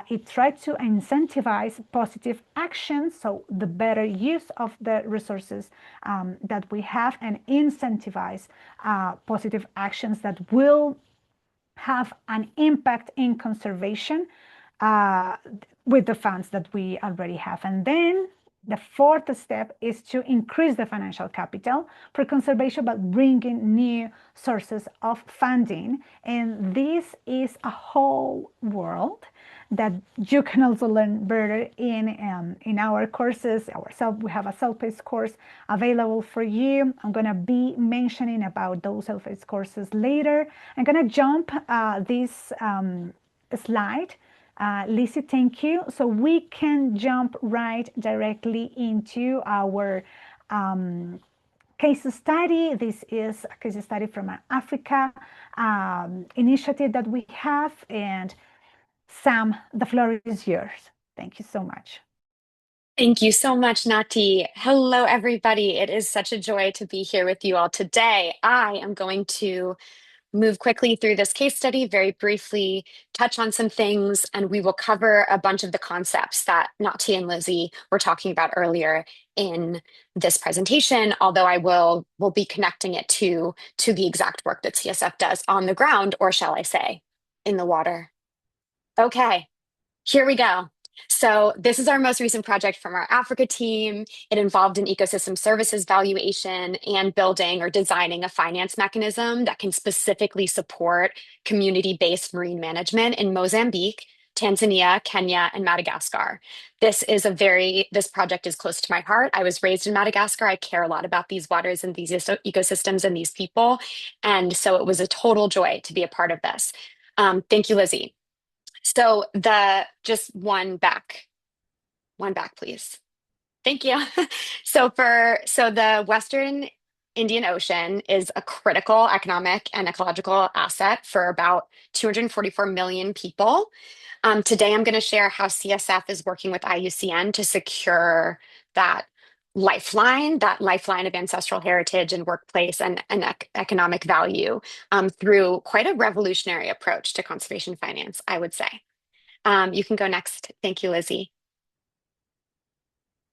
It tries to incentivize positive actions, so the better use of the resources that we have, and incentivize positive actions that will have an impact in conservation with the funds that we already have. And then the 4th step is to increase the financial capital for conservation by bringing new sources of funding. And this is a whole world that you can also learn better in our courses. We have a self-paced course available for you. I'm going to be mentioning about those self-paced courses later. I'm going to jump this slide. Lizzie, thank you. So we can jump right directly into our case study. This is a case study from an Africa initiative that we have. And Sam, the floor is yours. Thank you so much. Thank you so much, Nati. Hello, everybody. It is such a joy to be here with you all today. I am going to move quickly through this case study, very briefly touch on some things, and we will cover a bunch of the concepts that Nati and Lizzie were talking about earlier in this presentation, although I will be connecting it to the exact work that CSF does on the ground, or shall I say, in the water. Okay, here we go. So this is our most recent project from our Africa team. It involved an ecosystem services valuation and building or designing a finance mechanism that can specifically support community-based marine management in Mozambique, Tanzania, Kenya, and Madagascar. This project is close to my heart. I was raised in Madagascar. I care a lot about these waters and these ecosystems and these people. And so it was a total joy to be a part of this. Thank you, Lizzie. So just one back, please. Thank you. So the Western Indian Ocean is a critical economic and ecological asset for about 244 million people. Today, I'm going to share how CSF is working with IUCN to secure that lifeline of ancestral heritage and workplace and economic value through quite a revolutionary approach to conservation finance, I would say. You can go next. Thank you, Lizzie.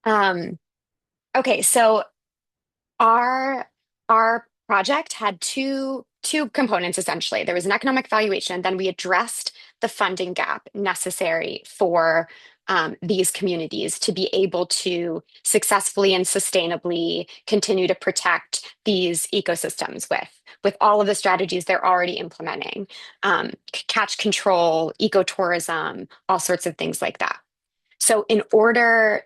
Okay, so our project had two components essentially. There was an economic valuation, then we addressed the funding gap necessary for these communities to be able to successfully and sustainably continue to protect these ecosystems with all of the strategies they're already implementing, catch control, ecotourism, all sorts of things like that. So in order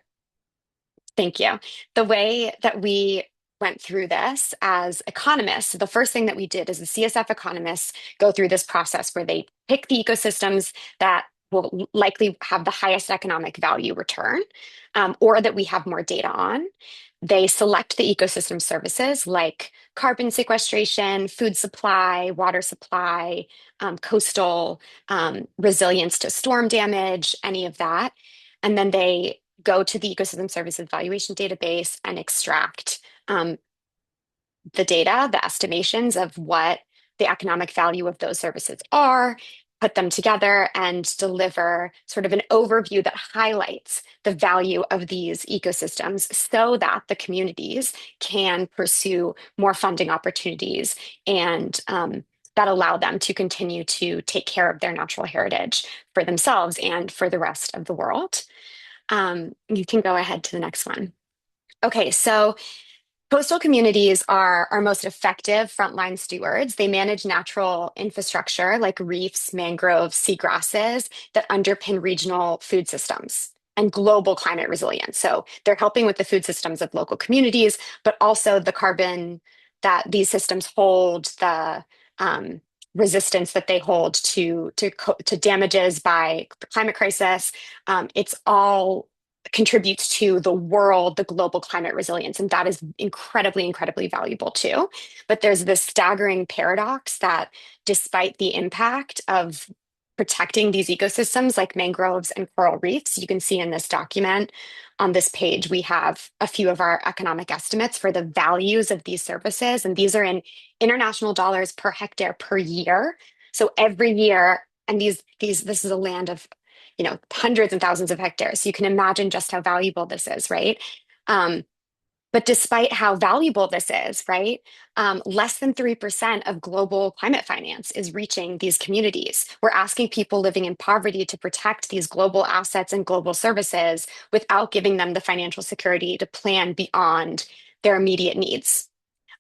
Thank you. The way that we went through this as economists, the first thing that we did as the CSF economists go through this process where they pick the ecosystems that will likely have the highest economic value return, or that we have more data on. They select the ecosystem services like carbon sequestration, food supply, water supply, coastal resilience to storm damage, any of that. And then they go to the ecosystem services valuation database and extract the data, the estimations of what the economic value of those services are, put them together and deliver sort of an overview that highlights the value of these ecosystems so that the communities can pursue more funding opportunities and that allow them to continue to take care of their natural heritage for themselves and for the rest of the world. You can go ahead to the next one. Okay, so coastal communities are our most effective frontline stewards. They manage natural infrastructure like reefs, mangroves, seagrasses that underpin regional food systems and global climate resilience. So they're helping with the food systems of local communities, but also the carbon that these systems hold, the resistance that they hold to damages by the climate crisis. It's all contributes to the world, the global climate resilience. And that is incredibly, incredibly valuable too. But there's this staggering paradox that despite the impact of protecting these ecosystems like mangroves and coral reefs, you can see in this document on this page, we have a few of our economic estimates for the values of these services. And these are in international dollars per hectare per year. So every year, and this is a land of hundreds and thousands of hectares. So you can imagine just how valuable this is, right? But despite how valuable this is, right, less than 3% of global climate finance is reaching these communities. We're asking people living in poverty to protect these global assets and global services without giving them the financial security to plan beyond their immediate needs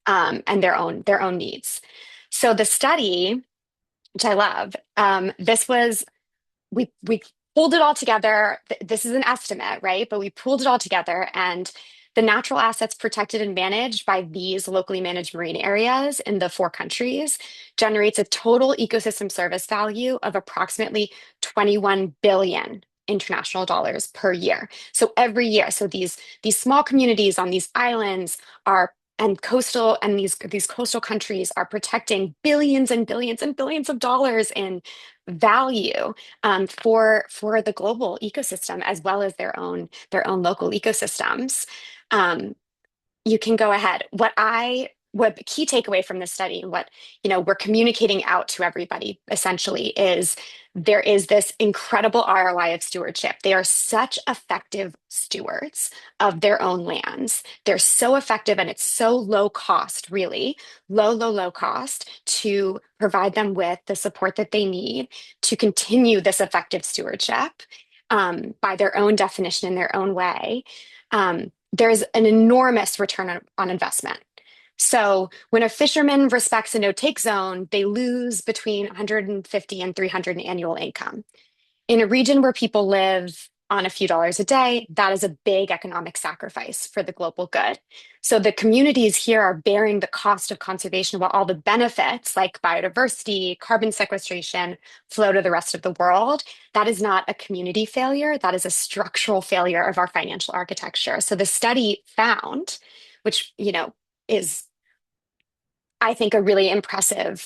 and their own needs. So the study, which I love, we pulled it all together. This is an estimate, right? But we pulled it all together, and the natural assets protected and managed by these locally managed marine areas in the 4 countries generates a total ecosystem service value of approximately 21 billion international dollars per year. So every year, so these small communities on these islands are and these coastal countries are protecting billions and billions and billions of dollars in value for the global ecosystem as well as their own local ecosystems. Um, you can go ahead. What the key takeaway from this study, what we're communicating out to everybody essentially is there is this incredible ROI of stewardship. They are such effective stewards of their own lands. They're so effective and it's so low cost, really low cost to provide them with the support that they need to continue this effective stewardship by their own definition in their own way. There's an enormous return on investment. So when a fisherman respects a no-take zone, they lose between 150 and 300 in annual income. In a region where people live on a few dollars a day, that is a big economic sacrifice for the global good. So the communities here are bearing the cost of conservation while all the benefits like biodiversity, carbon sequestration flow to the rest of the world. That is not a community failure. That is a structural failure of our financial architecture. So the study found, which, is I think a really impressive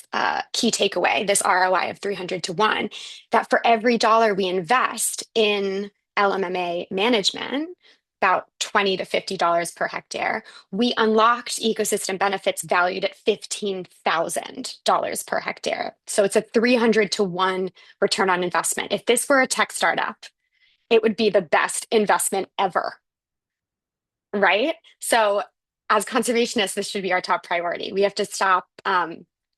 key takeaway, this ROI of 300 to 1, that for every dollar we invest in LMMA management, about $20 to $50 per hectare, we unlocked ecosystem benefits valued at $15,000 per hectare. So it's a 300 to 1 return on investment. If this were a tech startup, it would be the best investment ever, right? So as conservationists, this should be our top priority. We have to stop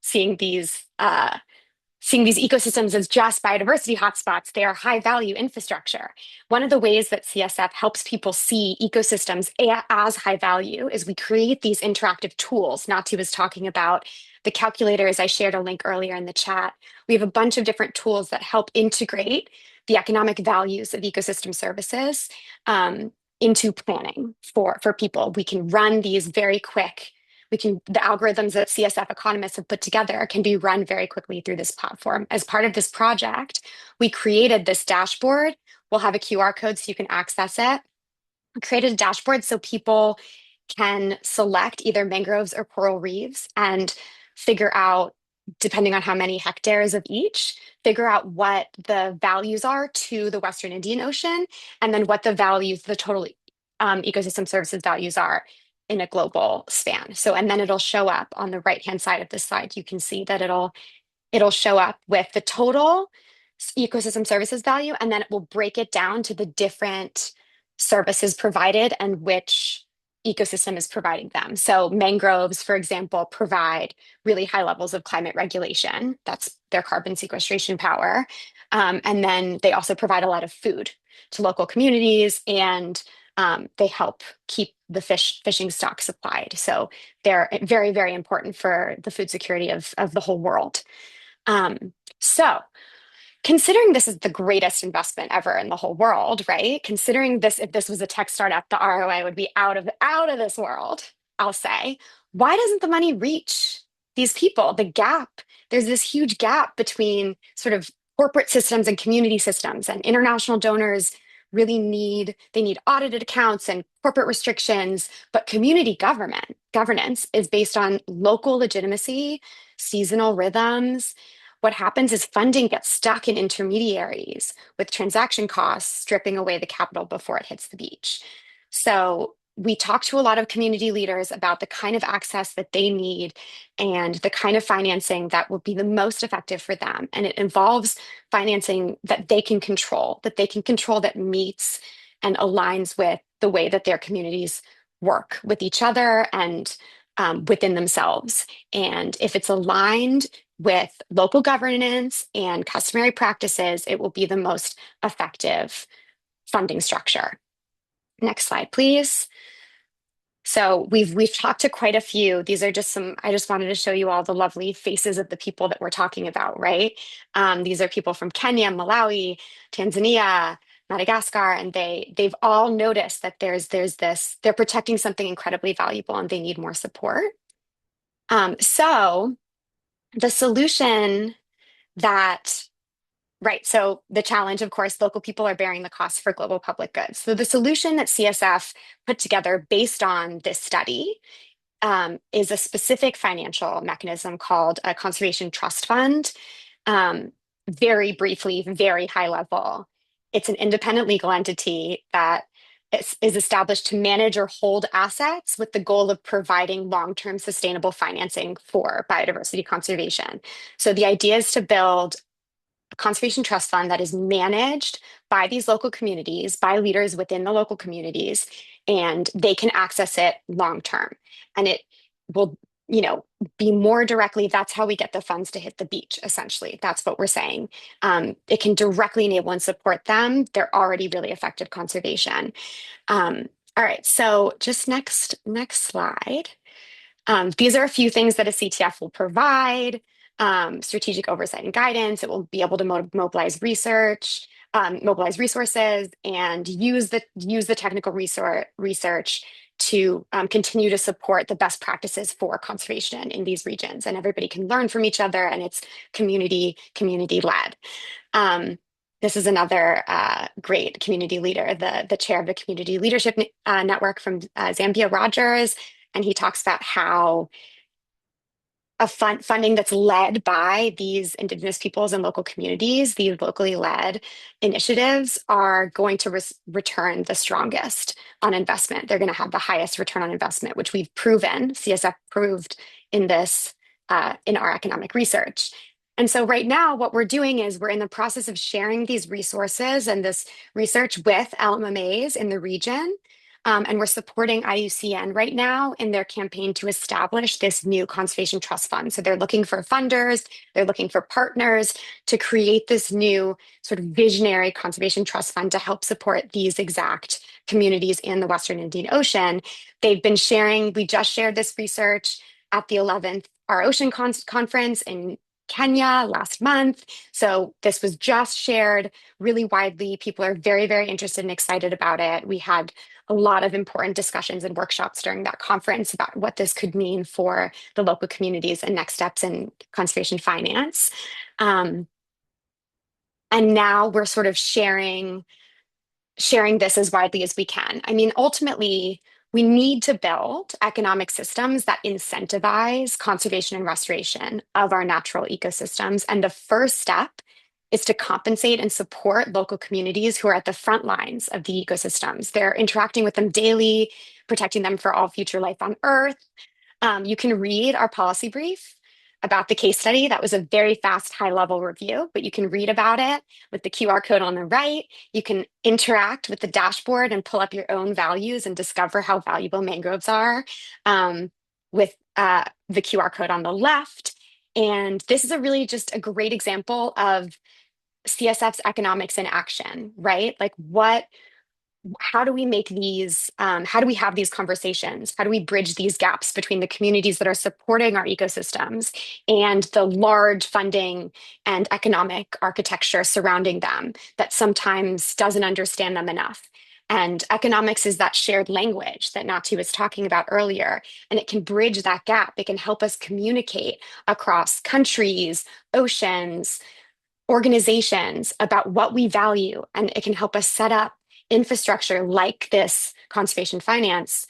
seeing these ecosystems as just biodiversity hotspots. They are high value infrastructure. One of the ways that CSF helps people see ecosystems as high value is we create these interactive tools. Nati was talking about the calculators. I shared a link earlier in the chat. We have a bunch of different tools that help integrate the economic values of ecosystem services into planning for people. We can run these very quick. The algorithms that CSF economists have put together can be run very quickly through this platform. As part of this project, we created this dashboard. We'll have a QR code so you can access it. We created a dashboard so people can select either mangroves or coral reefs and figure out, depending on how many hectares of each, figure out what the values are to the Western Indian Ocean, and then what the values, the total ecosystem services values are in a global span. So, and then it'll show up on the right-hand side of this slide. You can see that it'll show up with the total ecosystem services value, and then it will break it down to the different services provided and which ecosystem is providing them. So mangroves, for example, provide really high levels of climate regulation. That's their carbon sequestration power. And then they also provide a lot of food to local communities, and they help keep the fishing stock supplied. So they're very, very important for the food security of the whole world. So considering this is the greatest investment ever in the whole world, right? Considering this, if this was a tech startup, the ROI would be out of this world, I'll say. Why doesn't the money reach these people? The gap, there's this huge gap between sort of corporate systems and community systems, and international donors really need audited accounts and corporate restrictions, but community governance is based on local legitimacy, seasonal rhythms. What happens is funding gets stuck in intermediaries with transaction costs stripping away the capital before it hits the beach. So we talk to a lot of community leaders about the kind of access that they need and the kind of financing that will be the most effective for them. And it involves financing that they can control, that meets and aligns with the way that their communities work with each other and within themselves. And if it's aligned with local governance and customary practices, it will be the most effective funding structure. Next slide, please. So we've talked to quite a few. These are just some, I just wanted to show you all the lovely faces of the people that we're talking about, right? These are people from Kenya, Malawi, Tanzania, Madagascar, and they've all noticed that there's this, they're protecting something incredibly valuable and they need more support. So the solution so the challenge, of course, local people are bearing the cost for global public goods. So the solution that CSF put together based on this study is a specific financial mechanism called a conservation trust fund. Very briefly, very high level, it's an independent legal entity that is established to manage or hold assets with the goal of providing long-term sustainable financing for biodiversity conservation. So the idea is to build a conservation trust fund that is managed by these local communities, by leaders within the local communities, and they can access it long term. And it will, be more directly, that's how we get the funds to hit the beach, essentially. That's what we're saying. It can directly enable and support them. They're already really effective conservation. All right, so just next slide. These are a few things that a CTF will provide. Strategic oversight and guidance. It will be able to mobilize research, mobilize resources, and use the technical research to continue to support the best practices for conservation in these regions. And everybody can learn from each other, and it's community led. This is another great community leader, the chair of the Community Leadership Network from Zambia, Rogers, and he talks about how funding that's led by these Indigenous peoples and local communities, these locally led initiatives are going to return the strongest on investment. They're going to have the highest return on investment, which we've proven, CSF proved in this, in our economic research. And so right now, what we're doing is we're in the process of sharing these resources and this research with LMMAs in the region. And we're supporting IUCN right now in their campaign to establish this new conservation trust fund. So they're looking for funders, they're looking for partners to create this new sort of visionary conservation trust fund to help support these exact communities in the Western Indian Ocean. They've been sharing, we just shared this research at the 11th Our Ocean Conference in Kenya last month. So this was just shared really widely. People are very, very interested and excited about it. We had a lot of important discussions and workshops during that conference about what this could mean for the local communities and next steps in conservation finance. Um, and now we're sort of sharing this as widely as we can. I mean, ultimately, we need to build economic systems that incentivize conservation and restoration of our natural ecosystems. And the first step is to compensate and support local communities who are at the front lines of the ecosystems. They're interacting with them daily, protecting them for all future life on Earth. You can read our policy brief about the case study. That was a very fast, high-level review, but you can read about it with the QR code on the right. You can interact with the dashboard and pull up your own values and discover how valuable mangroves are with the QR code on the left. And this is a really just a great example of CSF's economics in action, right? Like how do we make these, how do we have these conversations? How do we bridge these gaps between the communities that are supporting our ecosystems and the large funding and economic architecture surrounding them that sometimes doesn't understand them enough? And economics is that shared language that Nati was talking about earlier, and it can bridge that gap. It can help us communicate across countries, oceans, organizations about what we value, and it can help us set up infrastructure like this conservation finance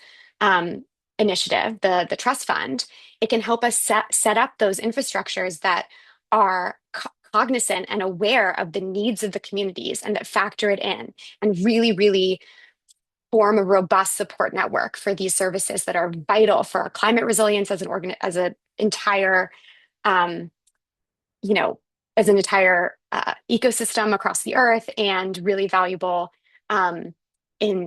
initiative, the trust fund. It can help us set up those infrastructures that are cognizant and aware of the needs of the communities and that factor it in and really, really form a robust support network for these services that are vital for our climate resilience as an entire um, you know, as an entire ecosystem across the earth, and really valuable in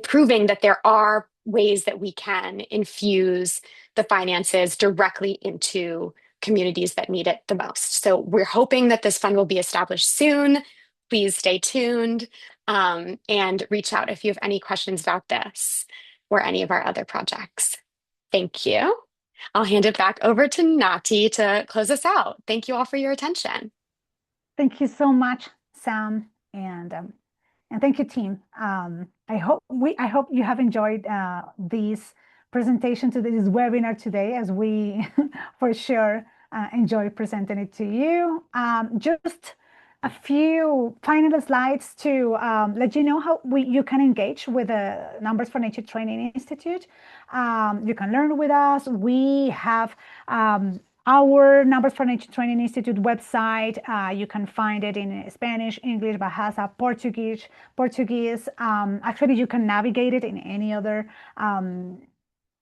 proving that there are ways that we can infuse the finances directly into communities that need it the most. So we're hoping that this fund will be established soon. Please stay tuned and reach out if you have any questions about this or any of our other projects. Thank you. I'll hand it back over to Nati to close us out. Thank you all for your attention. Thank you so much, Sam, and thank you, team. I hope you have enjoyed this presentation to this webinar today, as we for sure enjoy presenting it to you. Just a few final slides to let you know how you can engage with the Numbers for Nature Training Institute. You can learn with us. We have our Numbers for Nature Training Institute website. You can find it in Spanish, English, Bahasa, Portuguese. Actually, you can navigate it in any other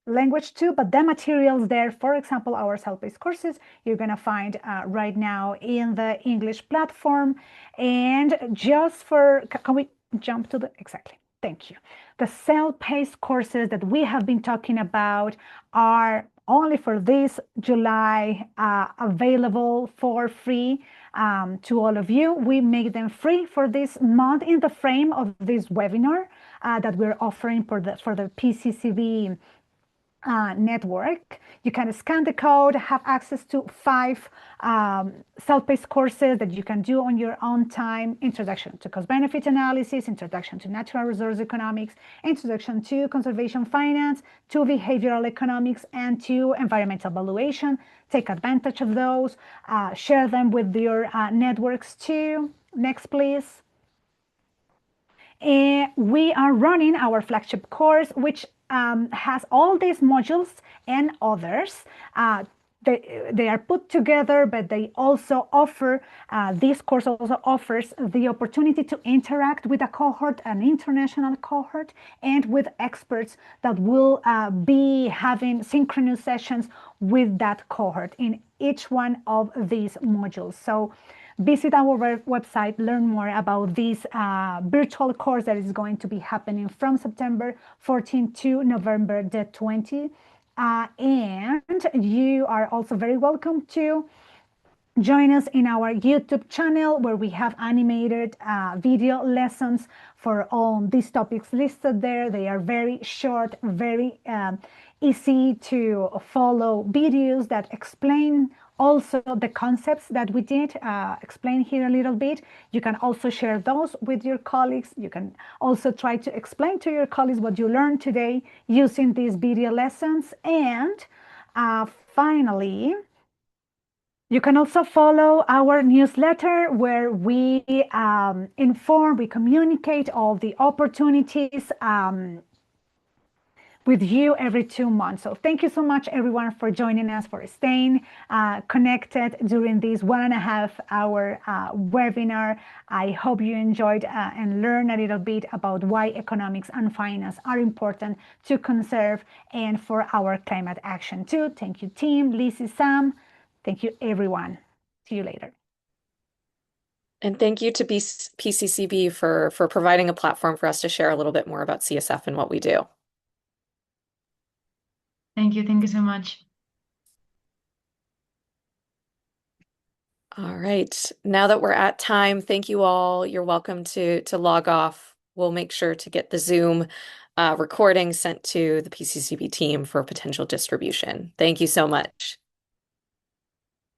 language too, but the materials there, for example, our self-paced courses, you're going to find right now in the English platform. And just for, can we jump to the, exactly, thank you. The self-paced courses that we have been talking about are only for this July, available for free to all of you. We make them free for this month in the frame of this webinar that we're offering for the PCCB network. You can scan the code, have access to 5 self-paced courses that you can do on your own time: Introduction to Cost-Benefit Analysis, Introduction to Natural Resource Economics, Introduction to Conservation Finance, to Behavioral Economics, and to Environmental Valuation. Take advantage of those, share them with your networks too. Next, please. We are running our flagship course, which has all these modules and others. They are put together, but they also offer, this course also offers the opportunity to interact with a cohort, an international cohort, and with experts that will be having synchronous sessions with that cohort in each one of these modules. So visit our website, learn more about this virtual course that is going to be happening from September 14 to November the 20th. And you are also very welcome to Join us in our YouTube channel where we have animated video lessons for all these topics listed there. They are very short, very easy to follow videos that explain also the concepts that we did explain here a little bit. You can also share those with your colleagues. You can also try to explain to your colleagues what you learned today using these video lessons. And finally, you can also follow our newsletter where we inform, we communicate all the opportunities with you every 2 months. So thank you so much, everyone, for joining us, for staying connected during this 1.5 hour webinar. I hope you enjoyed and learned a little bit about why economics and finance are important to conserve and for our climate action too. Thank you, team, Lizzie, Sam. Thank you, everyone. See you later. And thank you to PCCB for providing a platform for us to share a little bit more about CSF and what we do. Thank you. Thank you so much. All right. Now that we're at time, thank you all. You're welcome to log off. We'll make sure to get the Zoom recording sent to the PCCB team for potential distribution. Thank you so much.